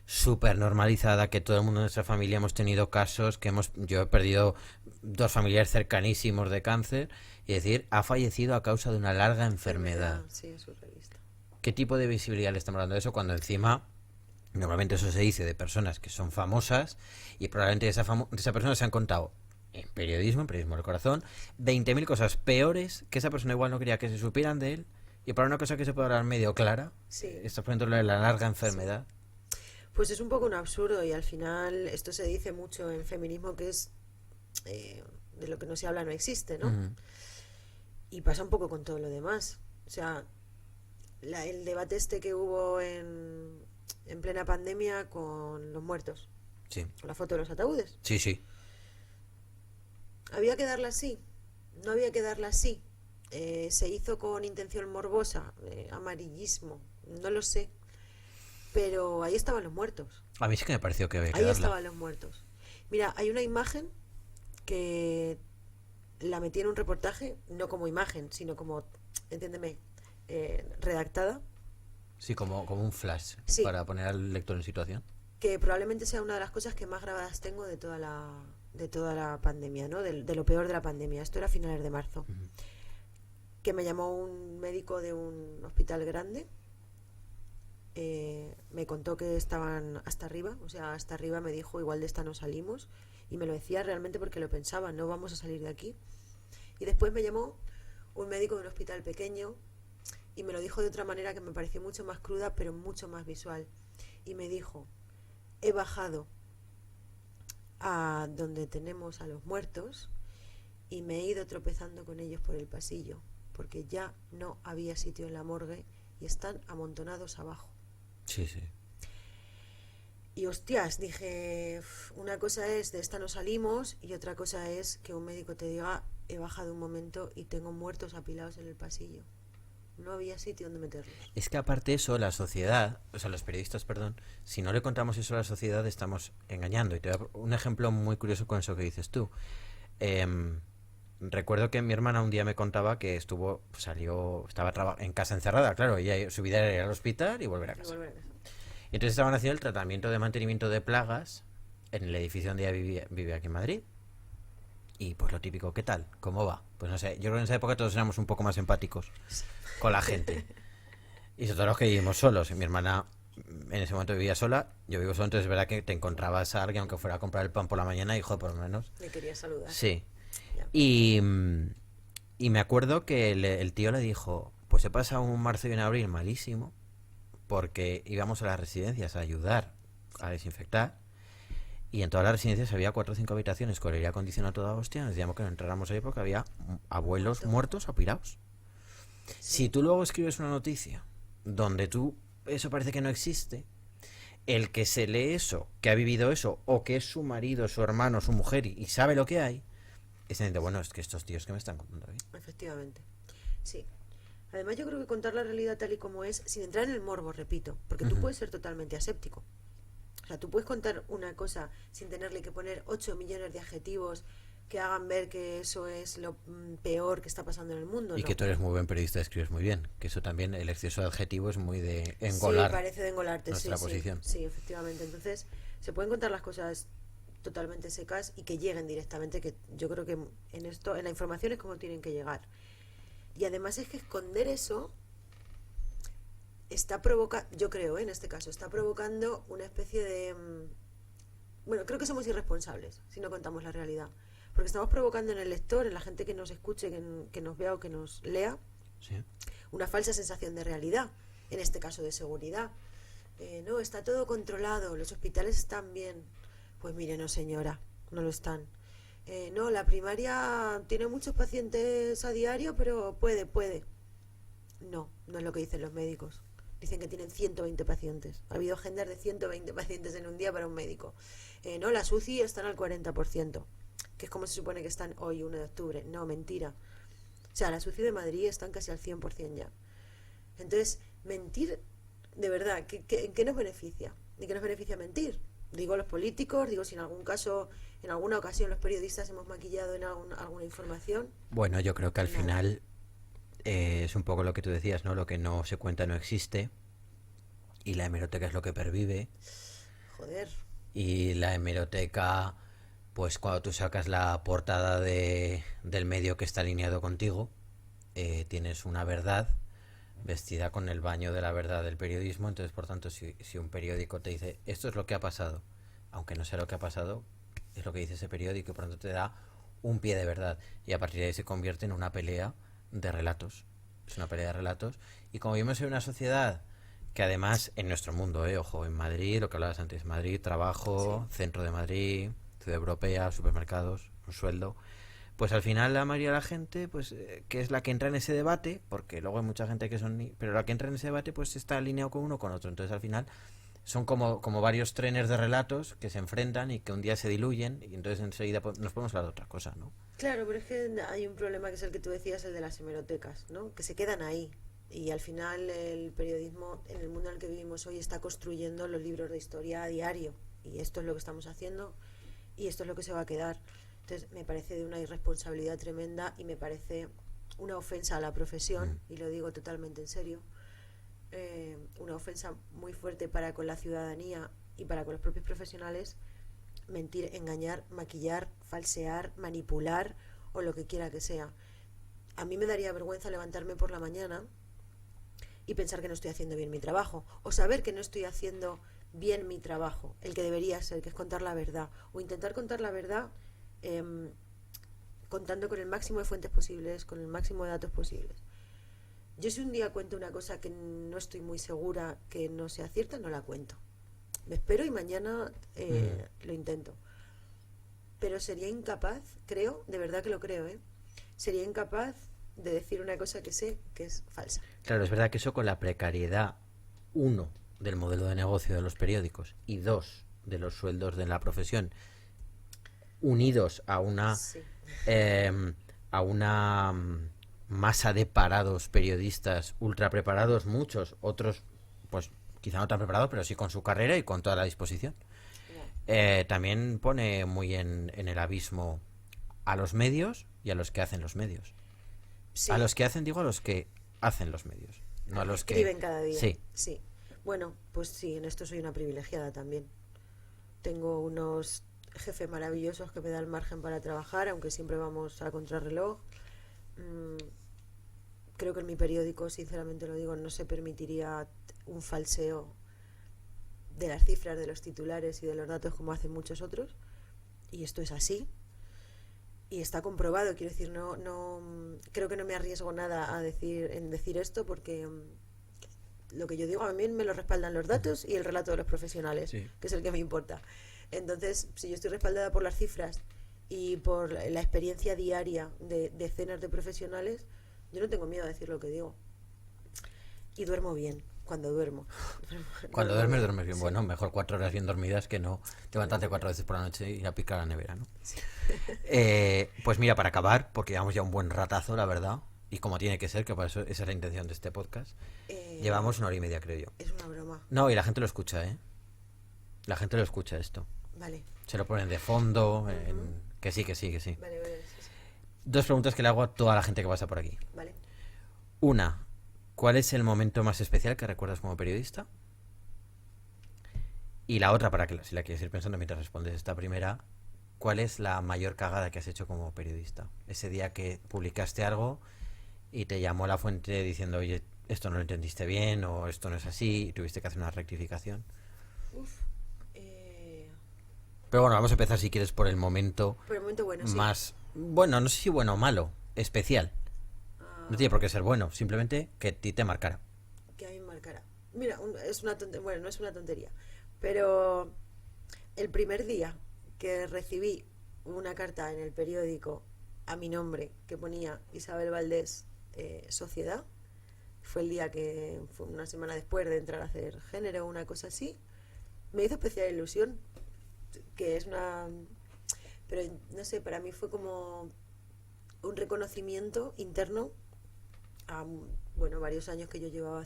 súper normalizada, que todo el mundo de nuestra familia hemos tenido casos, yo he perdido 2 familiares cercanísimos de cáncer, y decir, ha fallecido a causa de una larga enfermedad. Sí, es surrealista. ¿Qué tipo de visibilidad le estamos dando a eso cuando encima normalmente eso se dice de personas que son famosas, y probablemente de esa persona se han contado en periodismo del corazón, 20.000 cosas peores que esa persona igual no quería que se supieran de él, y para una cosa que se puede hablar medio clara, Sí. está por ejemplo la larga enfermedad. Pues es un poco un absurdo, y al final esto se dice mucho en feminismo, que es de lo que no se habla no existe, ¿no? Ujú. Y pasa un poco con todo lo demás. O sea, el debate este que hubo en plena pandemia con los muertos, Sí, con la foto de los ataúdes. sí, sí. ¿Había que darla así? ¿No había que darla así? ¿Se hizo con intención morbosa? ¿Amarillismo? No lo sé. Pero ahí estaban los muertos. A mí sí que me pareció que había que Ahí darla. estaban los muertos. Mira, hay una imagen que la metí en un reportaje, no como imagen, sino como, entiéndeme, redactada, Sí, como un flash, Sí. para poner al lector en situación. que probablemente sea una de las cosas que más grabadas tengo de toda la pandemia, ¿no? De lo peor de la pandemia. Esto era a finales de marzo. Ujú. Que me llamó un médico de un hospital grande. Me contó que estaban hasta arriba, o sea, hasta arriba. Me dijo, igual de esta no salimos, y me lo decía realmente porque lo pensaba, no vamos a salir de aquí. Y después me llamó un médico de un hospital pequeño y me lo dijo de otra manera que me pareció mucho más cruda, pero mucho más visual, y me dijo, he bajado a donde tenemos a los muertos y me he ido tropezando con ellos por el pasillo, porque ya no había sitio en la morgue y están amontonados abajo. Sí, sí. Y hostias, dije, una cosa es de esta no salimos, y otra cosa es que un médico te diga, he bajado un momento y tengo muertos apilados en el pasillo. No había sitio donde meterlos. Es que aparte de eso, la sociedad, o sea, los periodistas, perdón, si no le contamos eso a la sociedad, estamos engañando. Y te voy a poner un ejemplo muy curioso con eso que dices tú. Recuerdo que mi hermana un día me contaba que estaba en casa encerrada, claro, ella su vida era ir al hospital y volver a Y casa. volver a casa. Y entonces estaban haciendo el tratamiento de mantenimiento de plagas en el edificio donde ella vive aquí en Madrid. Y pues lo típico, ¿qué tal? ¿Cómo va? Pues no sé, yo creo que en esa época todos éramos un poco más empáticos con la gente. Y sobre todo los que vivimos solos. Y mi hermana en ese momento vivía sola, yo vivo solo, entonces es verdad que te encontrabas a alguien, aunque fuera a comprar el pan por la mañana, hijo, por lo menos. Le quería saludar. Sí. Ya. Y, y me acuerdo que el tío le dijo, pues he pasado un marzo y un abril malísimo, porque íbamos a las residencias a ayudar a desinfectar, y en todas las residencias había 4 o 5 habitaciones con aire acondicionado toda hostia, nos decíamos que no entráramos ahí porque había abuelos muertos o pirados. Si Sí. tú luego escribes una noticia donde tú eso parece que no existe, el que se lee eso, que ha vivido eso, o que es su marido, su hermano, su mujer y sabe lo que hay, es decir, bueno, es que estos tíos que me están contando aquí. Efectivamente. Sí. Además, yo creo que contar la realidad tal y como es, sin entrar en el morbo, repito, porque tú Ujú. puedes ser totalmente aséptico. O sea, tú puedes contar una cosa sin tenerle que poner 8 millones de adjetivos que hagan ver que eso es lo peor que está pasando en el mundo, Y que ¿no? tú eres muy buen periodista, escribes muy bien, que eso también, el exceso de adjetivo es muy de Sí, engolar parece de engolarte, sí, nuestra sí, posición. sí, efectivamente. Entonces, se pueden contar las cosas totalmente secas y que lleguen directamente, que yo creo que en esto, en la información es como tienen que llegar. Y además es que esconder eso está provocando, yo creo, en este caso, está provocando una especie de... bueno, creo que somos irresponsables si no contamos la realidad. Porque estamos provocando en el lector, en la gente que nos escuche, que nos vea o que nos lea, Sí. una falsa sensación de realidad, en este caso de seguridad. No, está todo controlado, los hospitales están bien. Pues mire, no señora, no lo están. No, la primaria tiene muchos pacientes a diario, pero puede. No, no es lo que dicen los médicos. Dicen que tienen 120 pacientes. Ha habido agendas de 120 pacientes en un día para un médico. No, las UCI están al 40%, que es como se supone que están hoy, 1 de octubre. No, mentira. O sea, las UCI de Madrid están casi al 100% ya. Entonces, mentir, de verdad, ¿en qué nos beneficia? ¿En qué nos beneficia mentir? Digo los políticos, digo si en algún caso, en alguna ocasión los periodistas hemos maquillado en alguna información. Bueno, yo creo que al Nada. final es un poco lo que tú decías, ¿no? Lo que no se cuenta no existe y la hemeroteca es lo que pervive Joder. y la hemeroteca, pues cuando tú sacas la portada del medio que está alineado contigo, tienes una verdad vestida con el baño de la verdad del periodismo, entonces por tanto si un periódico te dice esto es lo que ha pasado, aunque no sea lo que ha pasado, es lo que dice ese periódico y por tanto te da un pie de verdad y a partir de ahí se convierte en una pelea de relatos, es una pelea de relatos y como vivimos en una sociedad que además en nuestro mundo, ojo, en Madrid, lo que hablabas antes, Madrid, trabajo, Sí. centro de Madrid, ciudad europea, supermercados, un sueldo, pues al final la mayoría de la gente, pues que es la que entra en ese debate, porque luego hay mucha gente que son, pero la que entra en ese debate pues está alineado con uno o con otro, entonces al final son como varios trenes de relatos que se enfrentan y que un día se diluyen y entonces enseguida nos podemos hablar de otra cosa, ¿no? Claro, pero es que hay un problema que es el que tú decías, el de las hemerotecas, ¿no? Que se quedan ahí. Y al final el periodismo, en el mundo en el que vivimos hoy, está construyendo los libros de historia a diario. Y esto es lo que estamos haciendo y esto es lo que se va a quedar. Entonces me parece de una irresponsabilidad tremenda y me parece una ofensa a la profesión, y lo digo totalmente en serio, una ofensa muy fuerte para con la ciudadanía y para con los propios profesionales, mentir, engañar, maquillar, falsear, manipular o lo que quiera que sea. A mí me daría vergüenza levantarme por la mañana y pensar que no estoy haciendo bien mi trabajo, o saber que no estoy haciendo bien mi trabajo, el que debería ser, que es contar la verdad, o intentar contar la verdad eh, contando con el máximo de fuentes posibles, con el máximo de datos posibles. Yo si un día cuento una cosa que no estoy muy segura que no sea cierta, no la cuento. Me espero y mañana lo intento. Pero sería incapaz, creo, de verdad que lo creo, sería incapaz de decir una cosa que sé que es falsa. Claro, es verdad que eso con la precariedad, uno, del modelo de negocio de los periódicos y dos, de los sueldos de la profesión, unidos Sí, eh, a una masa de parados periodistas ultra preparados, muchos, otros pues quizá no tan preparados, pero sí con su carrera y con toda la disposición. ya. También pone muy en el abismo a los medios y a los que hacen los medios. A Sí, los que hacen, digo, a los que hacen los medios, no a los que... escriben cada día. Sí, Sí. Bueno, pues sí, en esto soy una privilegiada también. Tengo unos jefes maravillosos que me dan margen para trabajar, aunque siempre vamos a contrarreloj. Mm, Creo que en mi periódico, sinceramente lo digo, no se permitiría un falseo de las cifras, de los titulares y de los datos como hacen muchos otros. Y esto es así. Y está comprobado, quiero decir, no creo que no me arriesgo nada en decir esto porque lo que yo digo a mí me lo respaldan los datos y el relato de los profesionales, Sí. que es el que me importa. Entonces, si yo estoy respaldada por las cifras y por la experiencia diaria de decenas de profesionales, yo no tengo miedo a decir lo que digo. Y duermo bien, cuando duermo. Cuando duermes, duermes bien. Sí. Bueno, mejor 4 horas bien dormidas que no levantarte 4 veces por la noche y ir a picar a la nevera, ¿no? Sí. Pues mira, para acabar, porque llevamos ya un buen ratazo, la verdad, y como tiene que ser, que por eso esa es la intención de este podcast, llevamos 1 hora y media, creo yo. Es una broma. No, y la gente lo escucha, ¿eh? La gente lo escucha esto. Vale. Se lo ponen de fondo, que sí, que sí, que sí. Vale, vale, sí, sí. 2 preguntas que le hago a toda la gente que pasa por aquí. Vale. Una, ¿cuál es el momento más especial que recuerdas como periodista? Y la otra, para que si la quieres ir pensando mientras respondes esta primera, ¿cuál es la mayor cagada que has hecho como periodista? Ese día que publicaste algo y te llamó la fuente diciendo, oye, esto no lo entendiste bien o esto no es así y tuviste que hacer una rectificación. Uf. Pero bueno, vamos a empezar si quieres por el momento Por el momento bueno, sí. más, bueno, no sé si bueno o malo, especial. No tiene por qué ser bueno, simplemente que a ti te marcara. Que a mí me marcará. Mira, es una tontería, bueno, no es una tontería, pero el primer día que recibí una carta en el periódico a mi nombre que ponía Isabel Valdés Sociedad, fue el día que fue una semana después de entrar a hacer género o una cosa así, me hizo especial ilusión, que es una... Pero no sé, para mí fue como un reconocimiento interno a, bueno, varios años que yo llevaba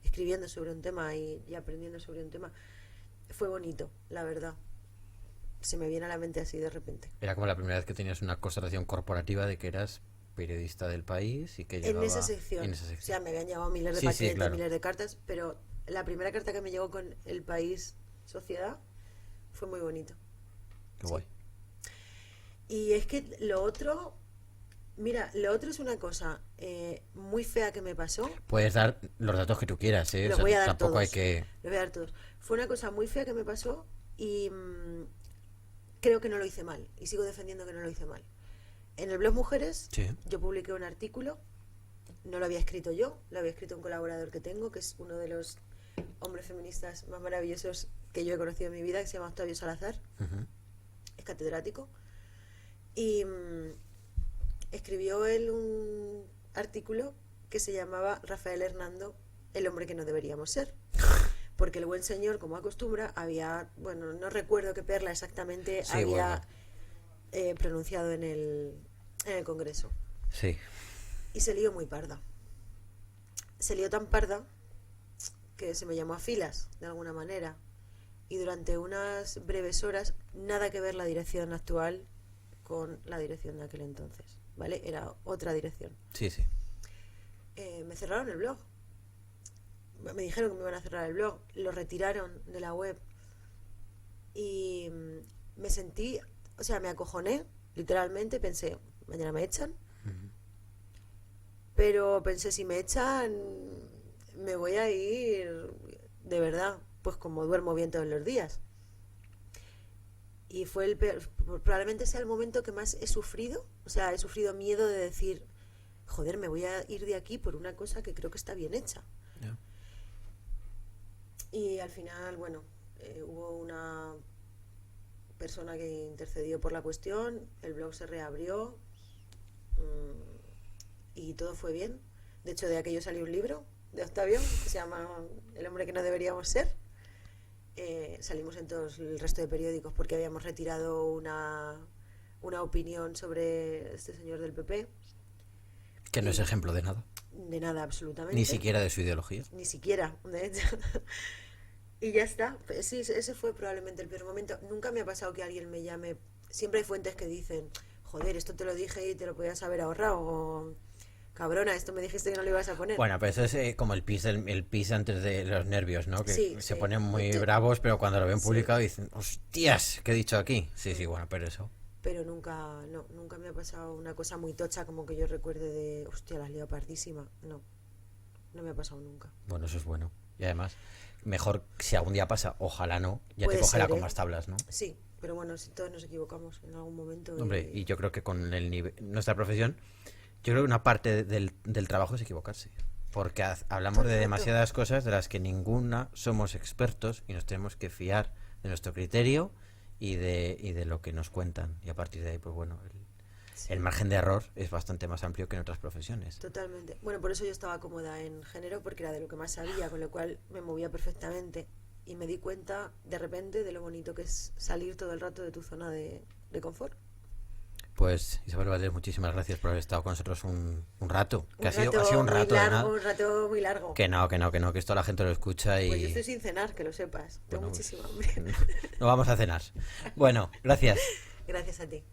escribiendo sobre un tema y aprendiendo sobre un tema. Fue bonito, la verdad. Se me viene a la mente así de repente. Era como la primera vez que tenías una constatación corporativa de que eras periodista del país y que En llevaba... esa sección. En esa O sección. sea, me habían llegado miles de Sí, sí, paquetes, claro. miles de cartas, pero la primera carta que me llegó con El País Sociedad fue muy bonito. Qué guay. Y es que lo otro... Mira, lo otro es una cosa muy fea que me pasó. Puedes dar los datos que tú quieras, ¿eh? Los O sea, voy a dar tampoco todos. hay que... Los voy a dar todos. Fue una cosa muy fea que me pasó y creo que no lo hice mal. Y sigo defendiendo que no lo hice mal. En el blog Mujeres Sí. yo publiqué un artículo. No lo había escrito yo, lo había escrito un colaborador que tengo, que es uno de los hombres feministas más maravillosos que yo he conocido en mi vida, que se llama Octavio Salazar. Ujú. Es catedrático. Y escribió él un artículo que se llamaba Rafael Hernando, el hombre que no deberíamos ser. Porque el buen señor, como acostumbra, había, bueno, no recuerdo qué perla exactamente Sí, había bueno. pronunciado en el Congreso. Sí. Y se lió muy parda. Se lió tan parda que se me llamó a filas, de alguna manera. Y durante unas breves horas, nada que ver la dirección actual con la dirección de aquel entonces, ¿vale? Era otra dirección. Sí, sí. Me cerraron el blog. Me dijeron que me iban a cerrar el blog. Lo retiraron de la web. Y me sentí, o sea, me acojoné, literalmente. Pensé, mañana me echan. Ujú. Pero pensé, si me echan, me voy a ir de verdad, pues como duermo bien todos los días. Y fue probablemente sea el momento que más he sufrido. O sea, he sufrido miedo de decir, joder, me voy a ir de aquí por una cosa que creo que está bien hecha. Ya. Y al final, bueno, hubo una persona que intercedió por la cuestión, el blog se reabrió y todo fue bien. De hecho, de aquello salió un libro de Octavio que se llama El hombre que no deberíamos ser. Salimos en todos el resto de periódicos porque habíamos retirado una opinión sobre este señor del PP. Que no es ejemplo de nada. De nada, absolutamente. Ni siquiera de su ideología. Ni siquiera, de hecho. Y ya está. Sí, ese fue probablemente el peor momento. Nunca me ha pasado que alguien me llame. Siempre hay fuentes que dicen, joder, esto te lo dije y te lo podías haber ahorrado. O, cabrona, esto me dijiste que no lo ibas a poner. Bueno, pero eso es como el pis antes de los nervios, ¿no? Que Sí, se sí. ponen muy bravos, pero cuando lo ven Sí. publicado dicen, hostias, ¿qué he dicho aquí? Sí, sí, bueno, pero eso. Pero nunca me ha pasado una cosa muy tocha como que yo recuerde de, hostia, la has liado pardísima. No me ha pasado nunca. Bueno, eso es bueno. Y además, mejor si algún día pasa, ojalá no, ya Puede te cogerá ser, con ¿eh? más tablas, ¿no? Sí, pero bueno, si todos nos equivocamos en algún momento. Hombre, y yo creo que con el nivel, nuestra profesión, yo creo que una parte del trabajo es equivocarse. Porque hablamos Todo de el rato. demasiadas cosas de las que ninguna somos expertos y nos tenemos que fiar de nuestro criterio y de lo que nos cuentan. Y a partir de ahí, pues bueno, Sí, el margen de error es bastante más amplio que en otras profesiones. totalmente. Bueno, por eso yo estaba cómoda en género, porque era de lo que más sabía, con lo cual me movía perfectamente. Y me di cuenta de repente de lo bonito que es salir todo el rato de tu zona de confort. Pues Isabel Valdés, muchísimas gracias por haber estado con nosotros un rato. Que Un ha sido un muy rato de nada. largo, un rato muy largo. Que esto la gente lo escucha Pues yo y estoy sin cenar, que lo sepas. Tengo bueno, muchísima hambre. no vamos a cenar. Bueno, gracias. Gracias a ti.